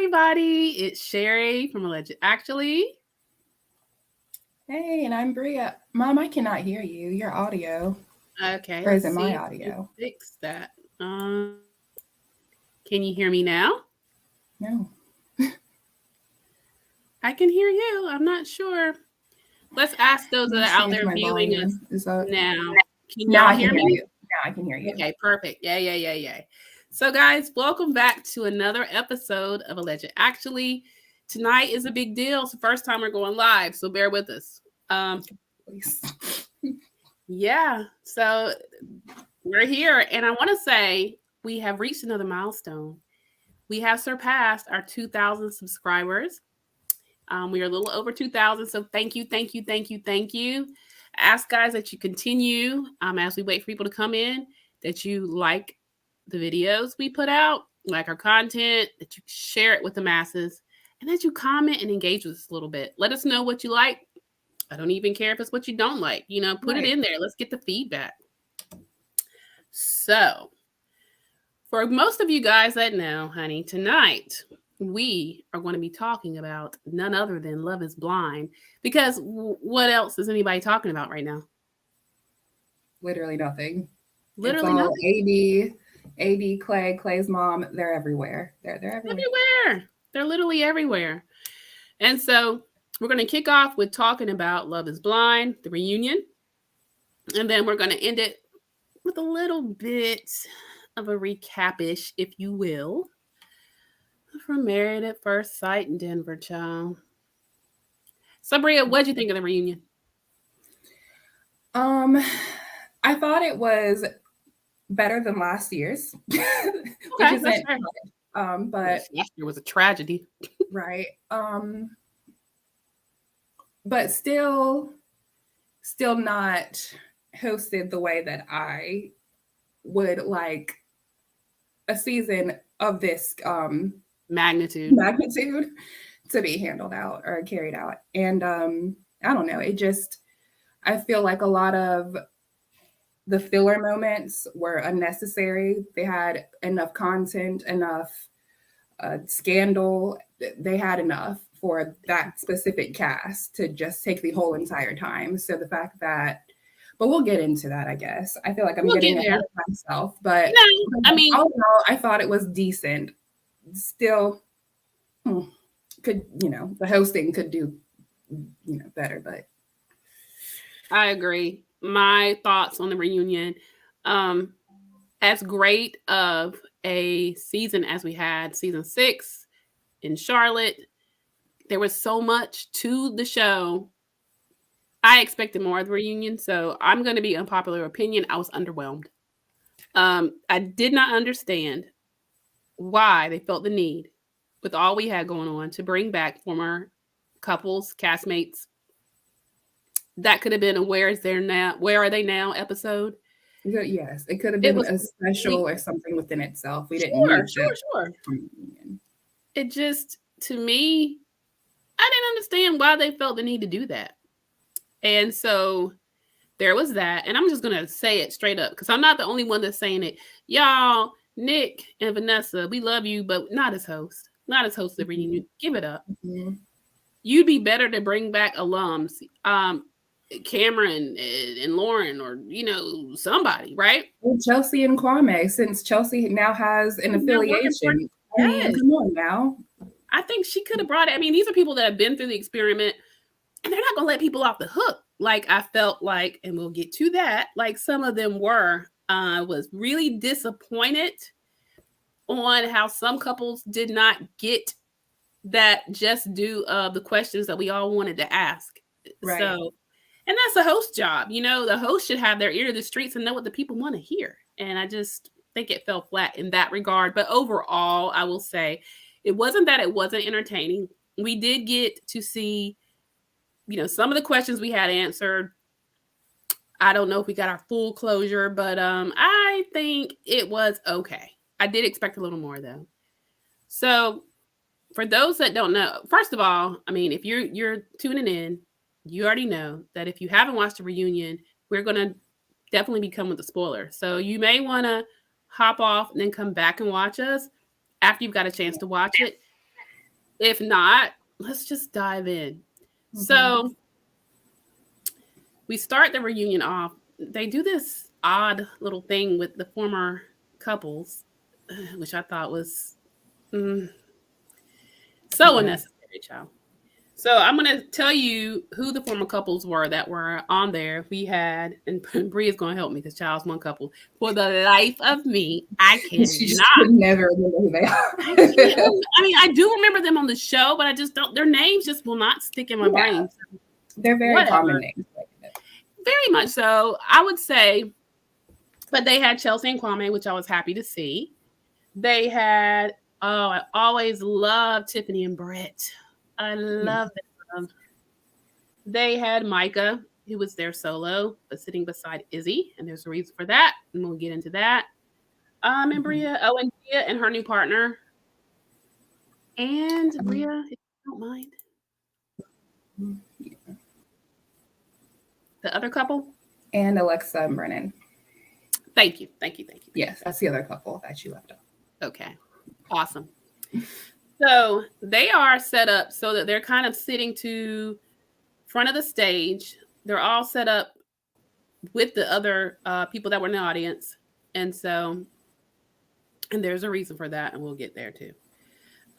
everybody. It's Sherry from Alleged Actually. Hey, and I'm Bria. Mom, I cannot hear you. Your audio. Okay, Or is let's it my see if we can audio? fix that. Can you hear me now? No. I can hear you. I'm not sure. Let's ask those Let that me are see out if there my viewing us volume is up. now. Can Now y'all I can hear hear me? you. Now I can hear you. Okay, perfect. Yeah. So, guys, welcome back to another episode of Alleged Actually. Tonight is a big deal. It's the first time we're going live, so bear with us. Please. Yeah, so we're here, and I want to say we have reached another milestone. We have surpassed our 2,000 subscribers. We are a little over 2,000, so thank you. I ask guys that you continue as we wait for people to come in, that you like the videos we put out, like our content, that you share it with the masses, and that you comment and engage with us a little bit. Let us know what you like. I don't even care if it's what you don't like. Put it in there. Let's get the feedback. So, for most of you guys that know, honey, tonight we are going to be talking about none other than Love is Blind. Because what else is anybody talking about right now? Literally nothing. Literally it's all nothing. AD, Clay's mom. They're everywhere. They're everywhere. Everywhere. They're literally everywhere. And so we're going to kick off with talking about Love is Blind, the reunion. And then we're going to end it with a little bit of a recap-ish, if you will, from Married at First Sight in Denver, child. So, Bria, what'd you think of the reunion? I thought it was better than last year's, which isn't but last year was a tragedy. Right. But still not hosted the way that I would like a season of this magnitude to be handled out or carried out. And I don't know, I feel like a lot of the filler moments were unnecessary. They had enough content, enough scandal. They had enough for that specific cast to just take the whole entire time. So the fact that, but we'll get into that, I guess. I feel like I'm getting ahead of myself, but no, I mean, all in all, I thought it was decent. Still, could, the hosting could do, better, but. I agree. My thoughts on the reunion, as great of a season as we had, season 6 in Charlotte, there was so much to the show. I expected more of the reunion, so I'm going to be unpopular opinion. I was underwhelmed. I did not understand why they felt the need, with all we had going on, to bring back former couples, castmates. That could have been a "Where Are They Now" episode. Yes, it could have been a special or something within itself. We didn't need Sure. It just, to me, I didn't understand why they felt the need to do that. And so there was that. And I'm just going to say it straight up, because I'm not the only one that's saying it. Y'all, Nick and Vanessa, we love you, but not as host. Not as host of the reunion. Give it up. Mm-hmm. You'd be better to bring back alums. Cameron and Lauren, or somebody, right? Well, Chelsea and Kwame, since Chelsea now has an affiliation. I mean, come on now. I think she could have brought it. I mean, these are people that have been through the experiment, and they're not going to let people off the hook. Like I felt like, and we'll get to that, like some of them were. Was really disappointed on how some couples did not get that just due of the questions that we all wanted to ask. Right. So, and that's the host job. The host should have their ear to the streets and know what the people want to hear. And I just think it fell flat in that regard. But overall, I will say it wasn't that it wasn't entertaining. We did get to see, some of the questions we had answered. I don't know if we got our full closure, but I think it was okay. I did expect a little more, though. So for those that don't know, first of all, I mean, if you're tuning in, you already know that if you haven't watched the reunion, we're going to definitely be coming with a spoiler. So you may want to hop off and then come back and watch us after you've got a chance to watch it. If not, let's just dive in. Mm-hmm. So we start the reunion off. They do this odd little thing with the former couples, which I thought was mm, so Yeah. unnecessary, child. So I'm gonna tell you who the former couples were that were on there. We had, and Bree is gonna help me because child's one couple. For the life of me, I She cannot. just could never remember who they I can't. are. I mean, I do remember them on the show, but I just don't. Their names just will not stick in my Yeah, brain. So they're very common whatever. names. Very much so. I would say, but they had Chelsea and Kwame, which I was happy to see. They had. Oh, I always loved Tiffany and Brett. I Yeah. love them. They had Micah, who was their solo, but sitting beside Izzy, and there's a reason for that, and we'll get into that. And Mhm. Bria, and Bria and her new partner, and Bria, if you don't mind, the other couple. And Alexa and Brennan. Thank you, thank you, thank you. Yes, that's the other couple that you left off. Okay, awesome. So they are set up so that they're kind of sitting to front of the stage. They're all set up with the other people that were in the audience, and so and there's a reason for that, and we'll get there too.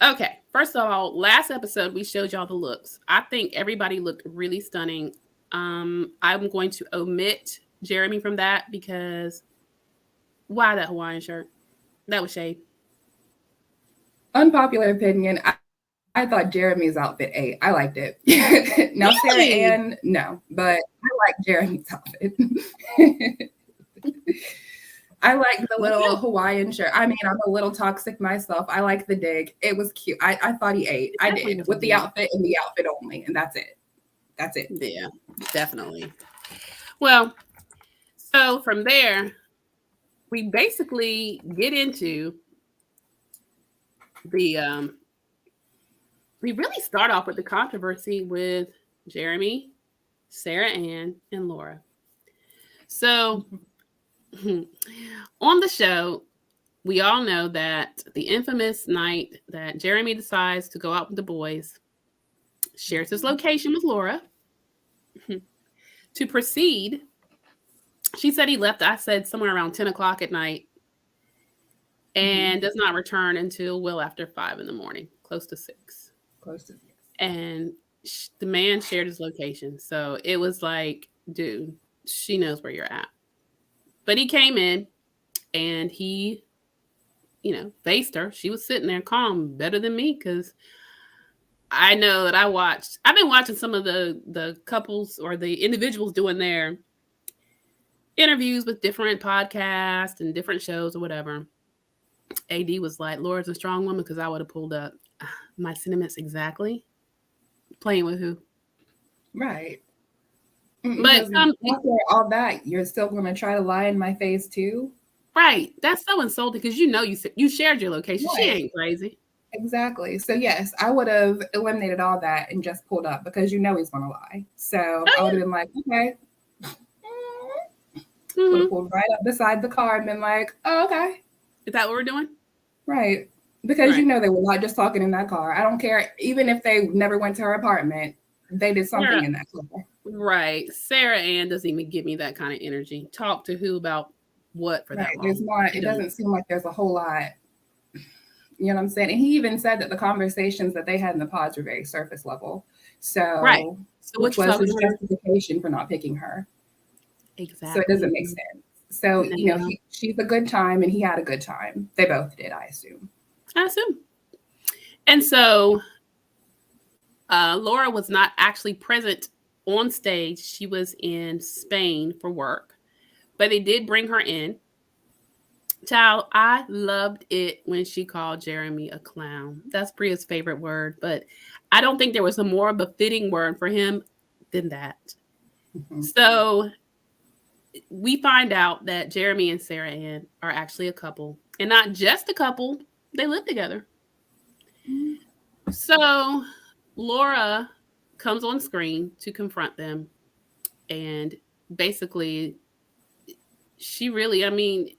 Okay, first of all, last episode we showed y'all the looks. I think everybody looked really stunning. I'm going to omit Jeremy from that because why that Hawaiian shirt? That was shade. Unpopular opinion. I thought Jeremy's outfit ate. I liked it. Now Sarah Really? Ann, no, but I like Jeremy's outfit. I like the little Well, Hawaiian shirt. I mean, I'm a little toxic myself. I like the dig. It was cute. I thought he ate. it I definitely did was a with the dig. outfit and the outfit only, and that's it. That's it. Yeah, definitely. Well, so from there, we basically get into the we really start off with the controversy with Jeremy, Sarah Ann, and Laura. So on the show, we all know that the infamous night that Jeremy decides to go out with the boys, shares his location with Laura to proceed. She said he left, I said, somewhere around 10 o'clock at night and does not return until well after 5 in the morning, close to 6. Close to And the man shared his location. So it was like, dude, she knows where you're at. But he came in and he, faced her. She was sitting there calm, better than me, because I know that I've been watching some of the couples or the individuals doing their interviews with different podcasts and different shows or whatever. AD was like, Laura's a strong woman because I would have pulled up my sentiments exactly. Playing with who? right. But Because after all that, you're still going to try to lie in my face too. right, that's so insulting because you shared your location. She Right. ain't crazy. Exactly. So yes, I would have eliminated all that and just pulled up because you know he's going to lie. So I would Oh have been like, okay, yeah. would have pulled right up beside the car and been like, oh, okay, Is that what we're doing? right. Because you Right. know they were not just talking in that car. I don't care. Even if they never went to her apartment, they did something Sarah, in that car. right. Sarah Ann doesn't even give me that kind of energy. Talk to who about what for that Right. There's long? not, She it doesn't. doesn't seem like there's a whole lot. You know what I'm saying? And he even said that the conversations that they had in the pods were very surface level. Right. So, So what which you was talking his to her? justification for not picking her. So it doesn't Exactly. make sense. So, No, she's a good time and he had a good time. They both did, I assume. I assume. And so Laura was not actually present on stage. She was in Spain for work, but they did bring her in. Child, I loved it when she called Jeremy a clown. That's Priya's favorite word, but I don't think there was a more befitting word for him than that. Mm-hmm. So we find out that Jeremy and Sarah Ann are actually a couple, and not just a couple, they live together. So Laura comes on screen to confront them, and basically, she really, I mean,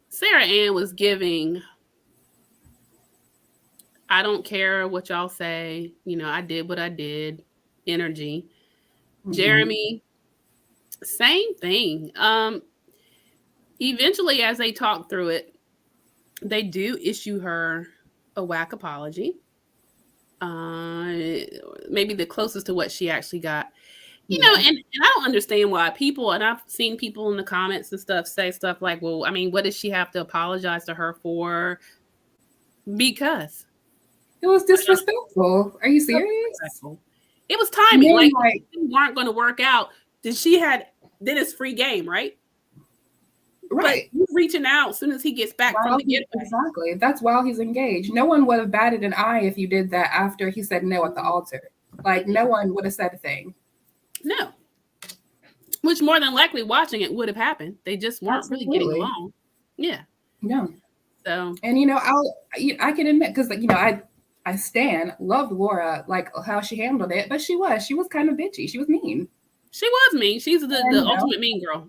Sarah Ann was giving, I don't care what y'all say. You know, I did what I did. Energy. Jeremy, same thing. Eventually, as they talk through it, they do issue her a whack apology. Uh, Maybe the closest to what she actually got. You know, Yeah. and I don't understand why people, and I've seen people in the comments and stuff say stuff like, well, I mean, what does she have to apologize to her for? Because It was disrespectful. Are you serious? disrespectful. It was And timing. then Like, like things weren't going to work out. Then it's free game, right? But right. you reaching out as soon as he gets back from the getaway. Exactly. That's while he's engaged. No one would have batted an eye if you did that after he said no at the altar. Like no one would have said a thing. No. Which more than likely watching it would have happened. They just weren't really getting Absolutely. along. Yeah. No. So And I can admit because I loved Laura like how she handled it, but she was kind of bitchy. She was mean. she was mean. She's the And ultimate mean girl.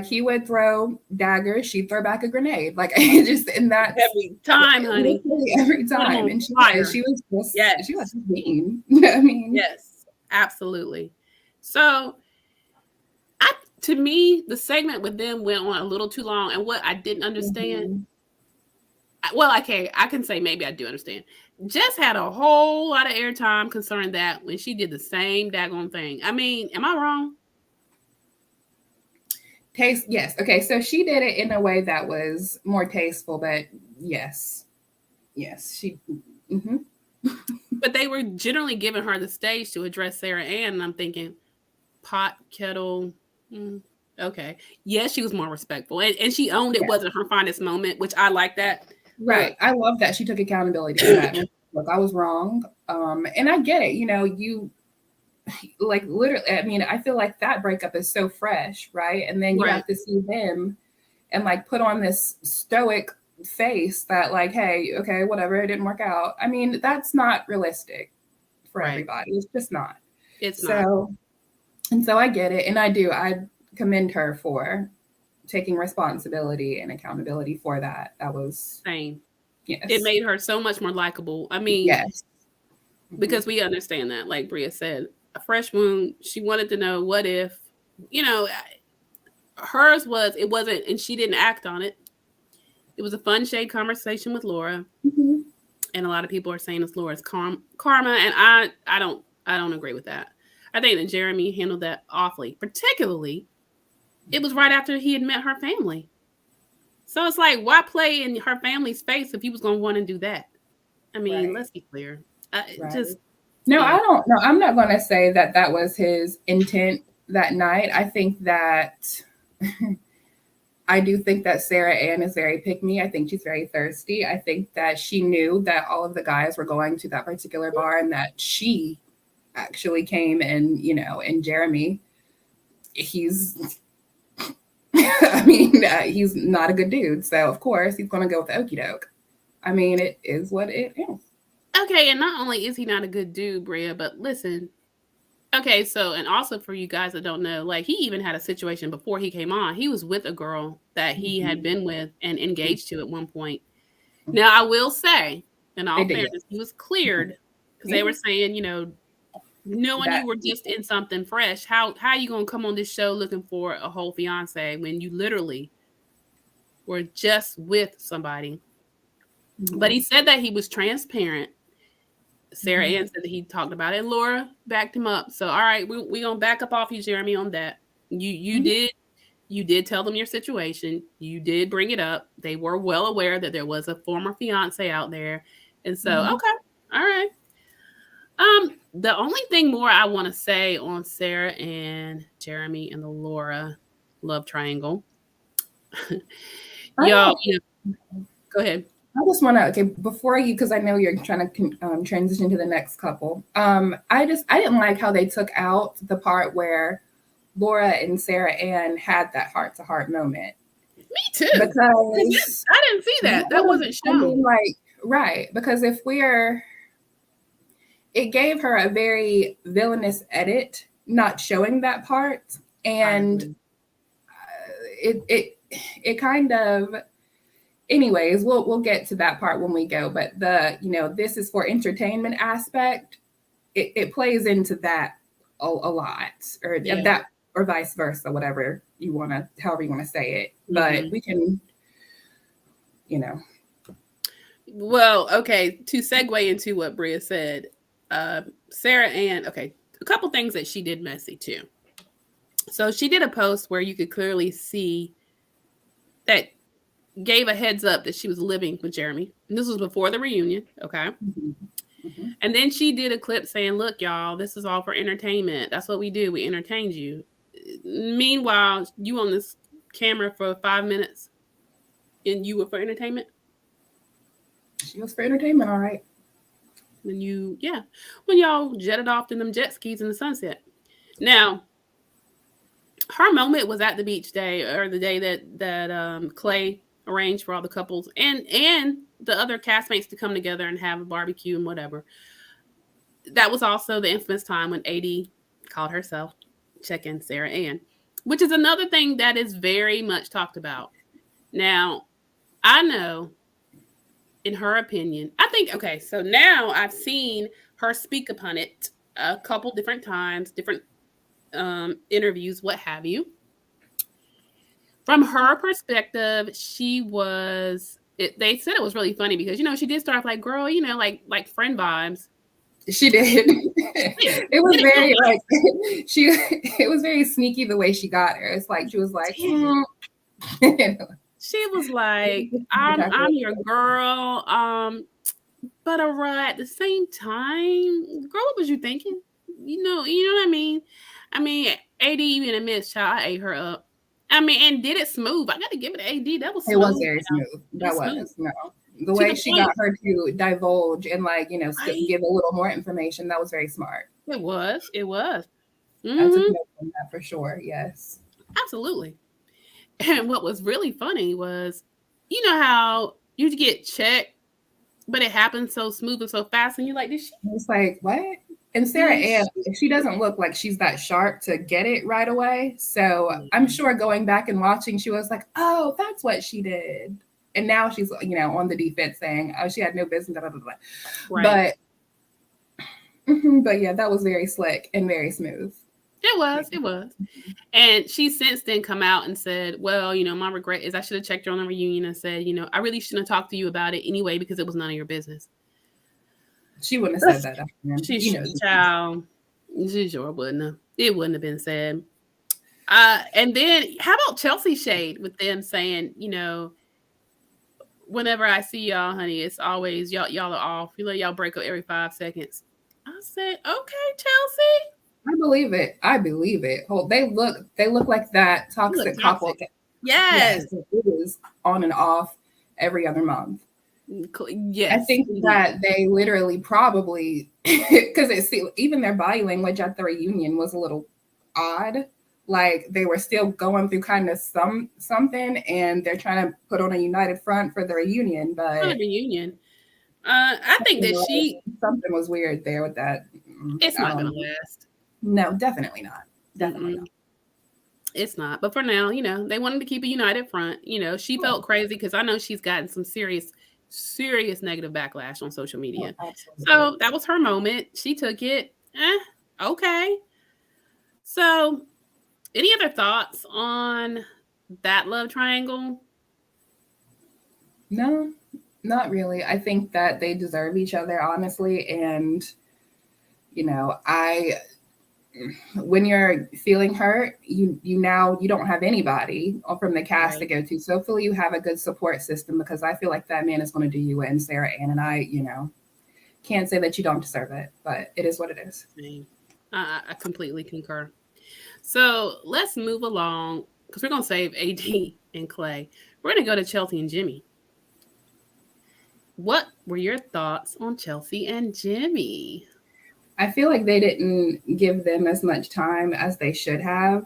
he would throw daggers, she'd throw back a grenade. Like just in that Every time, honey. every time. And she was just Yes. she was just mean. I mean, Yes, absolutely. So to me, the segment with them went on a little too long. And what I didn't understand, well, okay, I can say maybe I do understand. Jess had a whole lot of airtime concerning that when she did the same daggone thing. I mean, am I wrong? taste, yes. Okay, so she did it in a way that was more tasteful, but yes. Yes, she But they were generally giving her the stage to address Sarah Ann, and I'm thinking, pot, kettle, okay. Yes, she was more respectful. And she owned it wasn't her finest moment, which I like that. Right. I love that she took accountability for that. Look, I was wrong. And I get it. You know, you like literally, I mean, I feel like that breakup is so fresh, right? And then you have to see them and like put on this stoic face that like, hey, okay, whatever, it didn't work out. I mean, that's not realistic for everybody. It's just not. It's not. And so I get it. And I commend her for taking responsibility and accountability for that. That was same. Yes. It made her so much more likable. I mean, yes. Because we understand that, like Bria said, a fresh wound. She wanted to know what if, you know, hers was, it wasn't, and she didn't act on it. It was a fun shade conversation with Laura. And a lot of people are saying it's Laura's karma. And I don't agree with that. I think that Jeremy handled that awfully. Particularly, it was right after he had met her family. So it's like, why play in her family's face if he was going to want to do that? I mean, let's be clear. Just no, I don't know. I'm not going to say that that was his intent that night. I think that I do think that Sarah Ann is very pick me. I think she's very thirsty. I think that she knew that all of the guys were going to that particular bar and that she actually came and, you know, and Jeremy, he's I mean, he's not a good dude. So, of course, he's going to go with the okie doke. I mean, it is what it is. Okay, and not only is he not a good dude, Bria, but listen. Okay, so, and also for you guys that don't know, like, he even had a situation before he came on. He was with a girl that he had been with and engaged to at one point. Now, I will say, in all fairness, he was cleared because they were saying, you know, knowing you were just in something fresh, how are you going to come on this show looking for a whole fiance when you literally were just with somebody? But he said that he was transparent. Sarah Ann said that he talked about it, and Laura backed him up. So, all right, we're going to back up off you, Jeremy, on that. You did tell them your situation. You did bring it up. They were well aware that there was a former fiance out there. And so, okay, all right. The only thing more I want to say on Sarah and Jeremy and the Laura love triangle. Y'all, go ahead. I just want to, okay, before you, because I know you're trying to transition to the next couple. I didn't like how they took out the part where Laura and Sarah Ann had that heart-to-heart moment. Me too. Because I didn't see that. That wasn't shown. I mean, like, right. Because it gave her a very villainous edit, not showing that part. And it kind of, anyways, we'll get to that part when we go. But the, this is for entertainment aspect, it plays into that a lot, or Yeah. that, or vice versa, whatever you want to, however you want to say it. But we can, Well, okay, to segue into what Bria said, Sarah Ann, okay, a couple things that she did messy too. So she did a post where you could clearly see that gave a heads up that she was living with Jeremy. And this was before the reunion, okay? And then she did a clip saying, look, y'all, this is all for entertainment. That's what we do. We entertained you. Meanwhile, you on this camera for 5 minutes and you were for entertainment? She was for entertainment, all right. When y'all jetted off in them jet skis in the sunset. Now, her moment was at the beach day, or the day that Clay arranged for all the couples and the other castmates to come together and have a barbecue and whatever. That was also the infamous time when AD called herself check-in Sarah Ann, which is another thing that is very much talked about. Now, I know, in her opinion, I think, okay, so now I've seen her speak upon it a couple different times, different interviews, what have you. From her perspective, she was, they said it was really funny because, she did start off like, girl, like friend vibes. She did. It was very it was very sneaky the way she got her. It's like she was like, She was like, I'm your girl. But at the same time, girl, what was you thinking? You know what I mean? AD even admits, child, I ate her up. And did it smooth. I got to give it to AD. That was smooth. It was very smooth. That was. No. The way she got her to divulge and give a little more information, that was very smart. It was. Mm-hmm. I took note on that for sure. Yes. Absolutely. And what was really funny was, you know how you get checked, but it happens so smooth and so fast, and you're like, did she? It's like, what? And Sarah Ann, she doesn't look like she's that sharp to get it right away. So I'm sure going back and watching, she was like, oh, that's what she did. And now she's, on the defense saying, oh, she had no business, blah, blah, blah. Right. But yeah, that was very slick and very smooth. It was. And she since then come out and said, well, my regret is I should have checked her on the reunion and said, I really shouldn't have talked to you about it anyway because it was none of your business. She wouldn't have said that. She sure wouldn't have. It wouldn't have been said. And then how about Chelsea shade with them saying, whenever I see y'all, honey, it's always y'all are off. Y'all break up every 5 seconds. I said, okay, Chelsea. I believe it. They look like that toxic couple. Yes. It is on and off every other month. Yes. I think that they literally probably, because even their body language at the reunion was a little odd. Like they were still going through kind of something, and they're trying to put on a united front for the reunion. But I think that something was weird there with that. It's not going to last. No, definitely not. Definitely not. It's not. But for now, they wanted to keep a united front. She felt crazy because I know she's gotten some serious negative backlash on social media. Oh, so that was her moment. She took it. Okay. So any other thoughts on that love triangle? No, not really. I think that they deserve each other, honestly. And, when you're feeling hurt, you don't have anybody from the cast to go to. So hopefully you have a good support system, because I feel like that man is going to do you in, Sarah Ann. And I, can't say that you don't deserve it, but it is what it is. I completely concur. So let's move along, because we're going to save AD and Clay. We're going to go to Chelsea and Jimmy. What were your thoughts on Chelsea and Jimmy? I feel like they didn't give them as much time as they should have.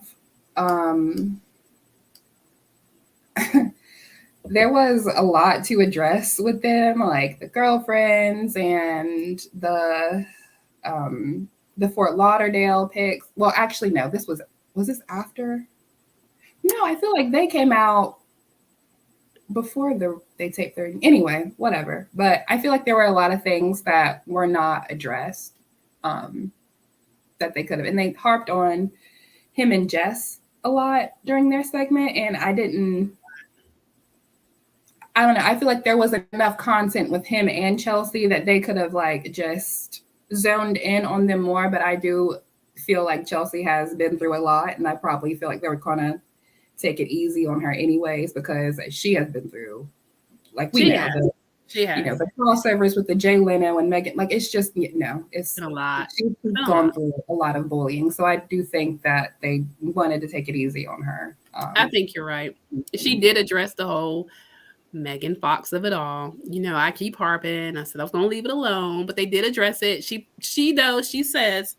There was a lot to address with them, like the girlfriends and the Fort Lauderdale pics. Well, actually, no, was this after? No, I feel like they came out before they taped their anyway, whatever. But I feel like there were a lot of things that were not addressed, um, that they could have, and they harped on him and Jess a lot during their segment, and I don't know. I feel like there wasn't enough content with him and Chelsea that they could have like just zoned in on them more. But I do feel like Chelsea has been through a lot, and I probably feel like they were gonna take it easy on her anyways because she has been through, like we She know, has. She has. the crossovers with the Jay Leno and Megan. Like it's just it's Been a lot. she's Been a gone lot. through a lot of bullying. So I do think that they wanted to take it easy on her. I think you're right. She did address the whole Megan Fox of it all. I keep harping. I said I was gonna leave it alone, but they did address it. She says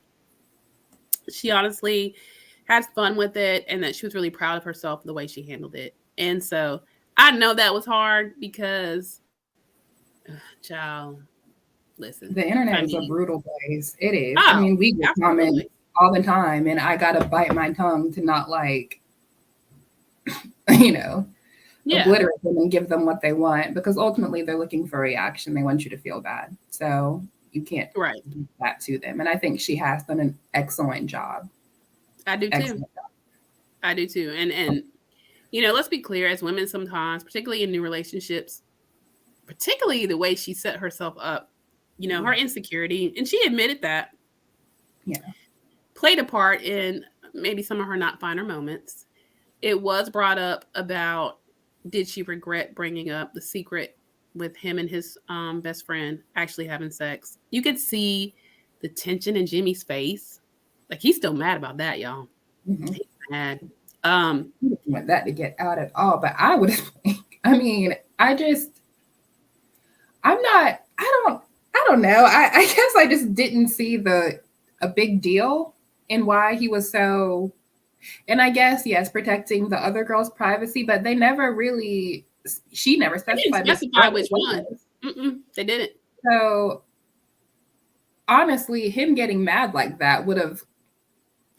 she honestly had fun with it and that she was really proud of herself the way she handled it. And so I know that was hard because child, listen. The internet I is a mean, brutal place. It is. I oh, mean, we get comments absolutely. all the time, and I gotta bite my tongue to not like, you know, Yeah, obliterate them and give them what they want because ultimately they're looking for reaction. They want you to feel bad. So you can't right. do that to them. And I think she has done an excellent job. I do too. Excellent job. I do too. And let's be clear, as women sometimes, particularly in new relationships, particularly the way she set herself up, her insecurity, and she admitted that Yeah. played a part in maybe some of her not finer moments. It was brought up about did she regret bringing up the secret with him and his best friend actually having sex. You could see the tension in Jimmy's face. Like he's still mad about that, y'all. Mm-hmm. He's mad. You didn't want that to get out at all. But I would, I mean, I'm not, I don't know. I guess I just didn't see a big deal in why he was so, and I guess, yes, protecting the other girl's privacy, but they never really, she never They didn't specified which specify girl which it one. was. They didn't. So honestly, him getting mad like that would have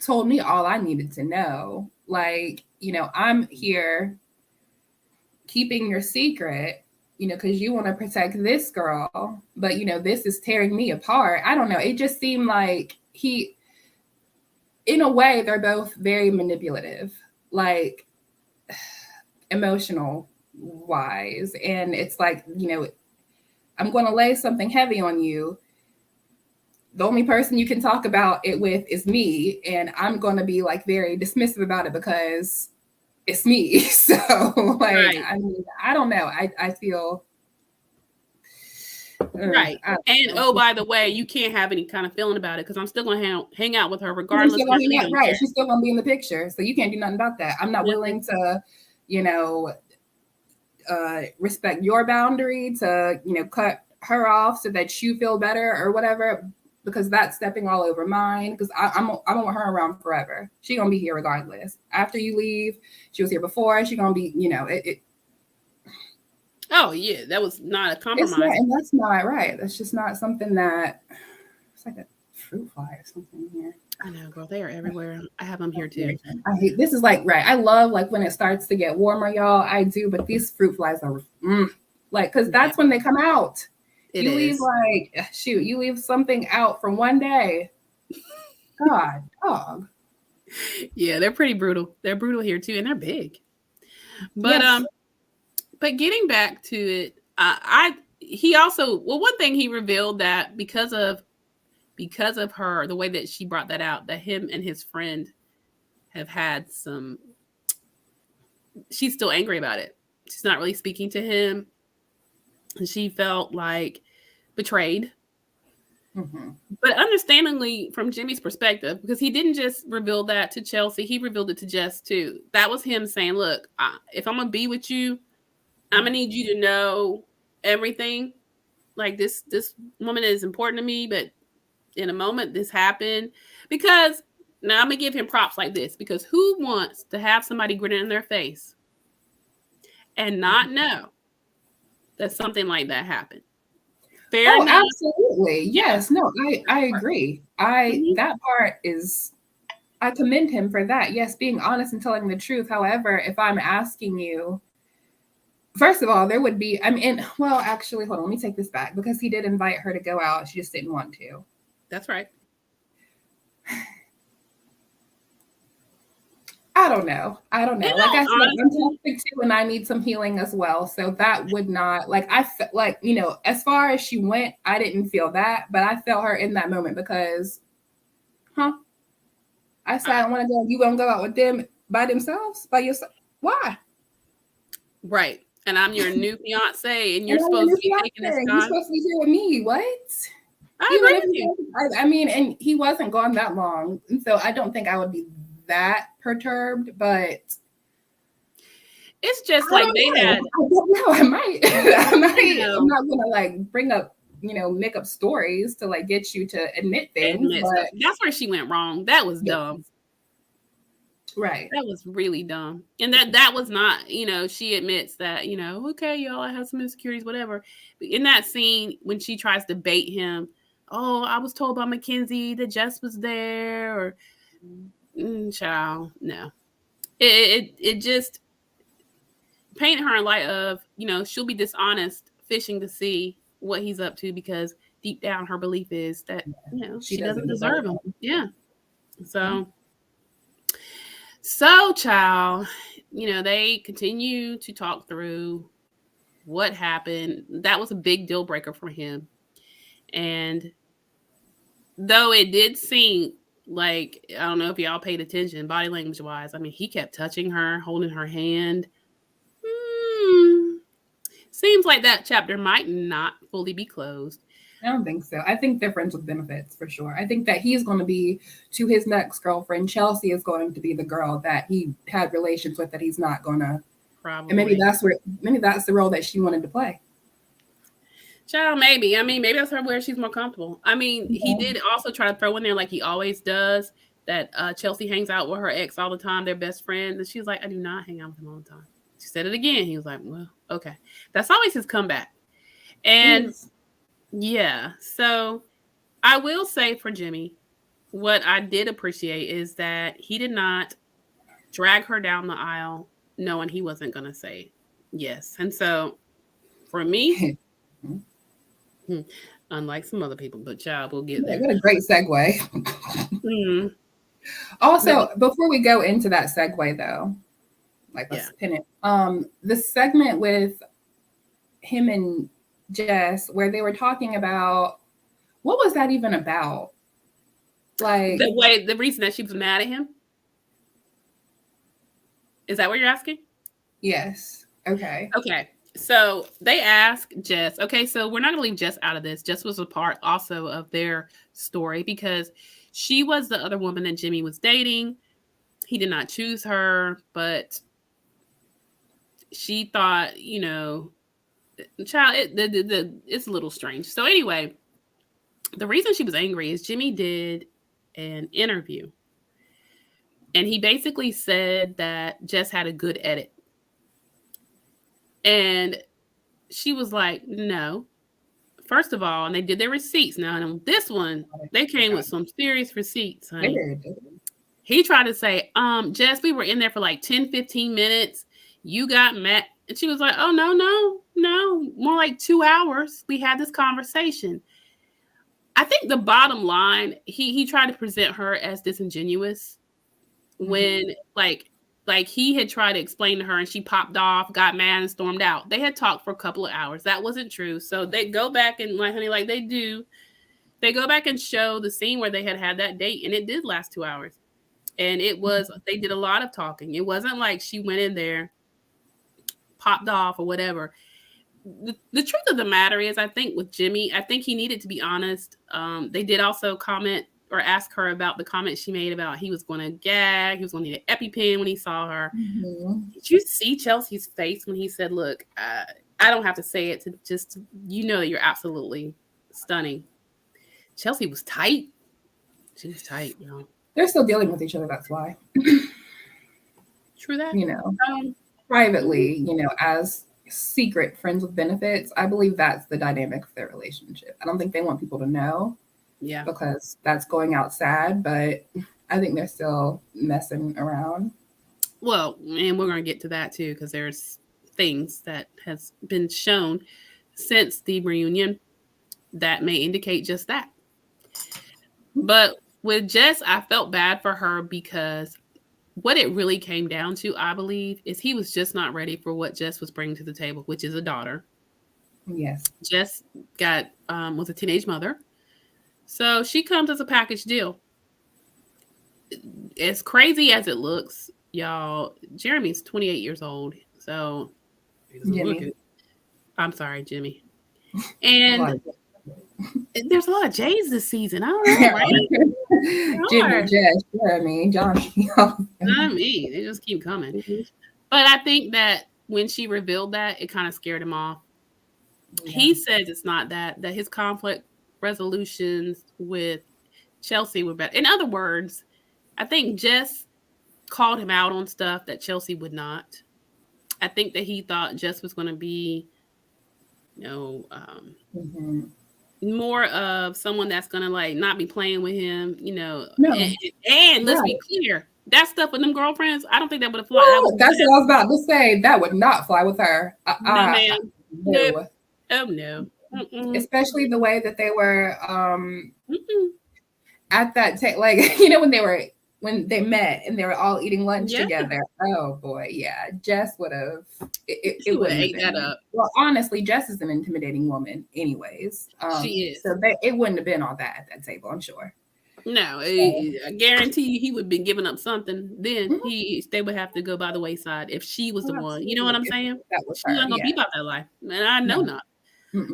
told me all I needed to know. Like, I'm here keeping your secret, because you want to protect this girl, but this is tearing me apart. I don't know. It just seemed like in a way, they're both very manipulative, like emotional wise. And it's like, I'm going to lay something heavy on you. The only person you can talk about it with is me. And I'm going to be like very dismissive about it because it's me. So like, Right. I mean, I don't know. I feel Right. I And don't oh, know. by the way, you can't have any kind of feeling about it because I'm still gonna hang out with her She's regardless. still Not gonna be really gonna right. care. She's still gonna be in the picture. So you can't do nothing about that. I'm not willing to, you know, respect your boundary to, cut her off so that you feel better or whatever, because that's stepping all over mine. Because I don't want her around forever. She gonna be here regardless. After you leave, she was here before. She gonna be, Oh yeah, that was not a it's not, compromise. and that's not right. That's just not something that. It's like a fruit fly or something here. I know, girl. They are everywhere. I have them here too. I hate this. Is like right. I love like when it starts to get warmer, y'all. I do, but these fruit flies are like because that's when they come out. It You leave is. like shoot. You leave something out from one day. God, dog. Yeah, they're pretty brutal. They're brutal here too, and they're big. But Yes. but getting back to it, he also one thing he revealed that because of her, the way that she brought that out, that him and his friend have had some. She's still angry about it. She's not really speaking to him. She felt like betrayed. Mm-hmm. But understandingly, from Jimmy's perspective, because he didn't just reveal that to Chelsea, he revealed it to Jess too. That was him saying, "Look, if I'm gonna be with you, I'm gonna need you to know everything. Like this woman is important to me, but in a moment this happened because now I'm gonna give him props like this because who wants to have somebody grin in their face and not know that something like that happened? Fair Oh, enough. absolutely. Yeah. Yes. No, I agree. Mhm. That part is. I commend him for that. Yes, being honest and telling the truth. However, if I'm asking you First of all, there would be, I mean, well, actually, hold on, let me take this back because he did invite her to go out. She just didn't want to. That's right. I don't know. I don't know. You Like I know, said, I'm honestly, toxic too, and I need some healing as well. So that would not like I felt like as far as she went, I didn't feel that, but I felt her in that moment because, huh? I said I don't want to go. You won't go out with them by themselves, by yourself. Why? right. And I'm your new fiance, and And you're I'm your supposed new to be taking this fiance. You're time. supposed to be here with me. What? I Even agree if with you. I mean, and he wasn't gone that long, and so I don't think I would be that perturbed, but It's just I like don't they know. had, I don't know. I might. I you might. I'm know, not gonna like bring up, make up stories to like get you to admit things, admit stuff. but That's where she went wrong. That was yeah, dumb. right. That was really dumb. And that was not, she admits that, okay, y'all, I have some insecurities, whatever. But in that scene, when she tries to bait him, oh, I was told by Mackenzie that Jess was there, or child, no. It just painted her in light of, she'll be dishonest, fishing to see what he's up to because deep down her belief is that, She she doesn't doesn't deserve deserve him. him. Yeah. Yeah. So, child, they continue to talk through what happened. That was a big deal breaker for him. And though it did seem like, I don't know if y'all paid attention body language wise, I mean, he kept touching her, holding her hand. Hmm, seems like that chapter might not fully be closed. I don't think so. I think they're friends with benefits for sure. I think that he's going to be to his next girlfriend. Chelsea is going to be the girl that he had relations with that he's not going to. And Probably. maybe that's the role that she wanted to play. Child, maybe. I mean, maybe that's her where she's more comfortable. I mean, he Yeah. did also try to throw in there, like he always does, that Chelsea hangs out with her ex all the time. They're best friends. And she's like, I do not hang out with him all the time. She said it again. He was like, well, okay. That's always his comeback. It And is. yeah, so I will say for Jimmy, what I did appreciate is that he did not drag her down the aisle knowing he wasn't going to say yes. And so for me, hmm, unlike some other people, but child, we'll get there. What a great segue. Mm, but Also, before we go into that segue though, like yeah, let's pin it. The segment with him and Jess where they were talking about what was that even about? Like, the reason that she was mad at him, is that what you're asking? yes. Okay. Okay. So they ask Jess, okay, so we're not going to leave Jess out of this. Jess was a part also of their story because she was the other woman that Jimmy was dating. He did not choose her, but she thought, child, it's a little strange. So anyway, the reason she was angry is Jimmy did an interview and he basically said that Jess had a good edit. And she was like, no. First of all, and they did their receipts. Now, on this one, they came with some serious receipts, They honey. did. He tried to say, Jess, we were in there for like 10, 15 minutes. You got mad. And she was like, oh, no. More like 2 hours. We had this conversation. I think the bottom line, he tried to present her as disingenuous when like he had tried to explain to her and she popped off, got mad and stormed out. They had talked for a couple of hours. That wasn't true. So they go back and like, honey, like they do, they go back and show the scene where they had that date and it did last 2 hours. And it was, they did a lot of talking. It wasn't like she went in there, popped off or whatever. The truth of the matter is, I think with Jimmy, I think he needed to be honest. They did also comment or ask her about the comment she made about he was going to gag, he was going to need an EpiPen when he saw her. Mm-hmm. Did you see Chelsea's face when he said, look, I don't have to say it to just, that you're absolutely stunning. Chelsea was tight. She was tight, They're still dealing with each other. That's why. True that. Um, Privately, as secret friends with benefits, I believe that's the dynamic of their relationship. I don't think they want people to know yeah. because that's going out sad, but I think they're still messing around. Well, and we're going to get to that too, because there's things that has been shown since the reunion that may indicate just that. But with Jess, I felt bad for her because what it really came down to, I believe, is he was just not ready for what Jess was bringing to the table, which is a daughter. Yes. Jess was a teenage mother, so she comes as a package deal. As crazy as it looks, y'all, Jeremy's 28 years old, so he doesn't look Jimmy. it. I'm sorry, Jimmy. A lot And of there's a lot of J's this season. I don't know, right? Jimmy, Jess, Jeremy, Josh. I mean, they just keep coming. But I think that when she revealed that, it kind of scared him off. Yeah. He says it's not that his conflict resolutions with Chelsea were better. In other words, I think Jess called him out on stuff that Chelsea would not. I think that he thought Jess was going to be, Mm-hmm. more of someone that's going to like not be playing with him, No. And let's be clear, that stuff with them girlfriends, I don't think that would have fly. That's what I was about to say. That would not fly with her. No, ma'am. No. Nope. Oh, no. Mm-mm. Especially the way that they were Mm-mm. at that like when they met and they were all eating lunch together. Oh boy, yeah. Jess would have it would have wouldn't ate have been. that up. Well, honestly, Jess is an intimidating woman anyways. She is. So it wouldn't have been all that at that table, I'm sure. No, I guarantee you he would have been giving up something. Then they would have to go by the wayside if she was the one. You know what I'm saying? That was she wasn't gonna be about that life, and I know not.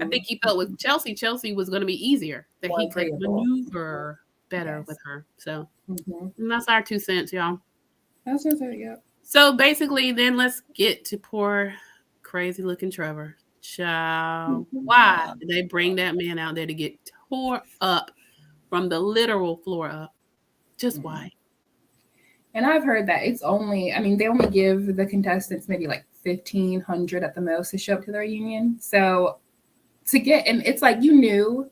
I think he felt with Chelsea. Chelsea was going to be easier, that he could maneuver better with her. So that's our 2 cents, y'all. That's just it, yeah. So basically, then let's get to poor, crazy looking Trevor. Child, why did they bring that man out there to get tore up from the literal floor up? Just why? And I've heard that they only give the contestants maybe like 1,500 at the most to show up to their reunion. So and it's like he knew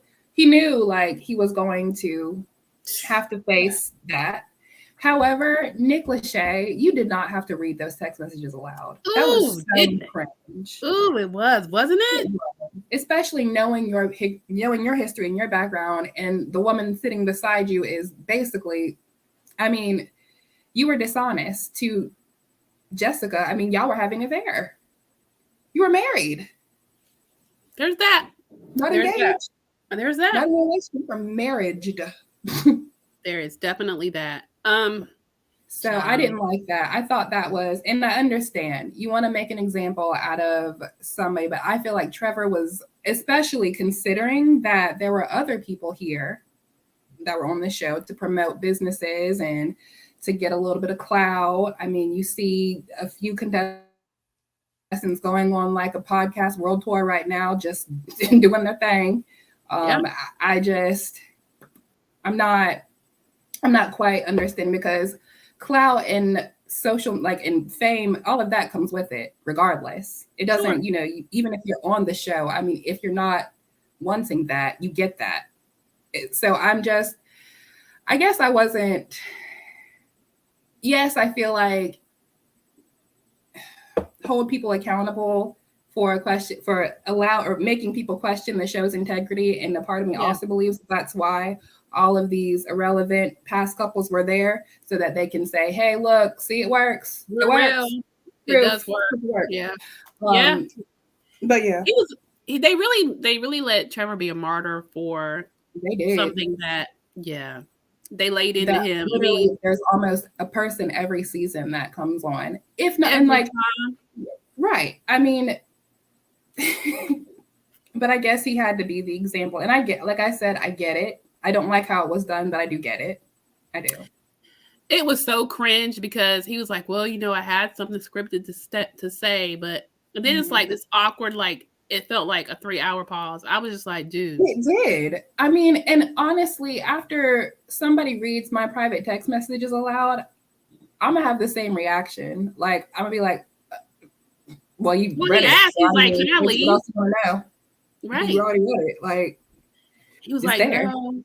like he was going to have to face that. However, Nick Lachey, you did not have to read those text messages aloud. That was so cringe. Ooh, it was, wasn't it? Especially knowing your history and your background, and the woman sitting beside you is basically, you were dishonest to Jessica. Y'all were having an affair. You were married. There's that. Not engaged. There's that. Not in a relationship, or marriage. There is definitely that. So I didn't like that. I thought that was, and I understand you want to make an example out of somebody, but I feel like Trevor was, especially considering that there were other people here that were on the show to promote businesses and to get a little bit of clout. You see a few contestants going on like a podcast world tour right now, just doing their thing. I'm not quite understanding, because clout and social, like, and fame, all of that comes with it regardless. It doesn't, even if you're on the show, if you're not wanting that, you get that. So I guess I wasn't, yes, I feel like hold people accountable for making people question the show's integrity. And the part of me also believes that's why all of these irrelevant past couples were there, so that they can say, hey, look, see, it works. It works. It does work. Yeah. But yeah. They really let Trevor be a martyr for something that, they laid into him. There's almost a person every season that comes on. If not, and like, right. But I guess he had to be the example. And I get, like I said, I get it. I don't like how it was done, but I do get it. I do. It was so cringe because he was like, well, I had something scripted to say, but then it's like this awkward, like, it felt like a 3-hour pause. I was just like, dude. It did. And honestly, after somebody reads my private text messages aloud, I'm going to have the same reaction. Like, I'm going to be like, well, you read it. He's like, can I leave? What else you want to know? Right. You already read it. Like, he was like, there. No,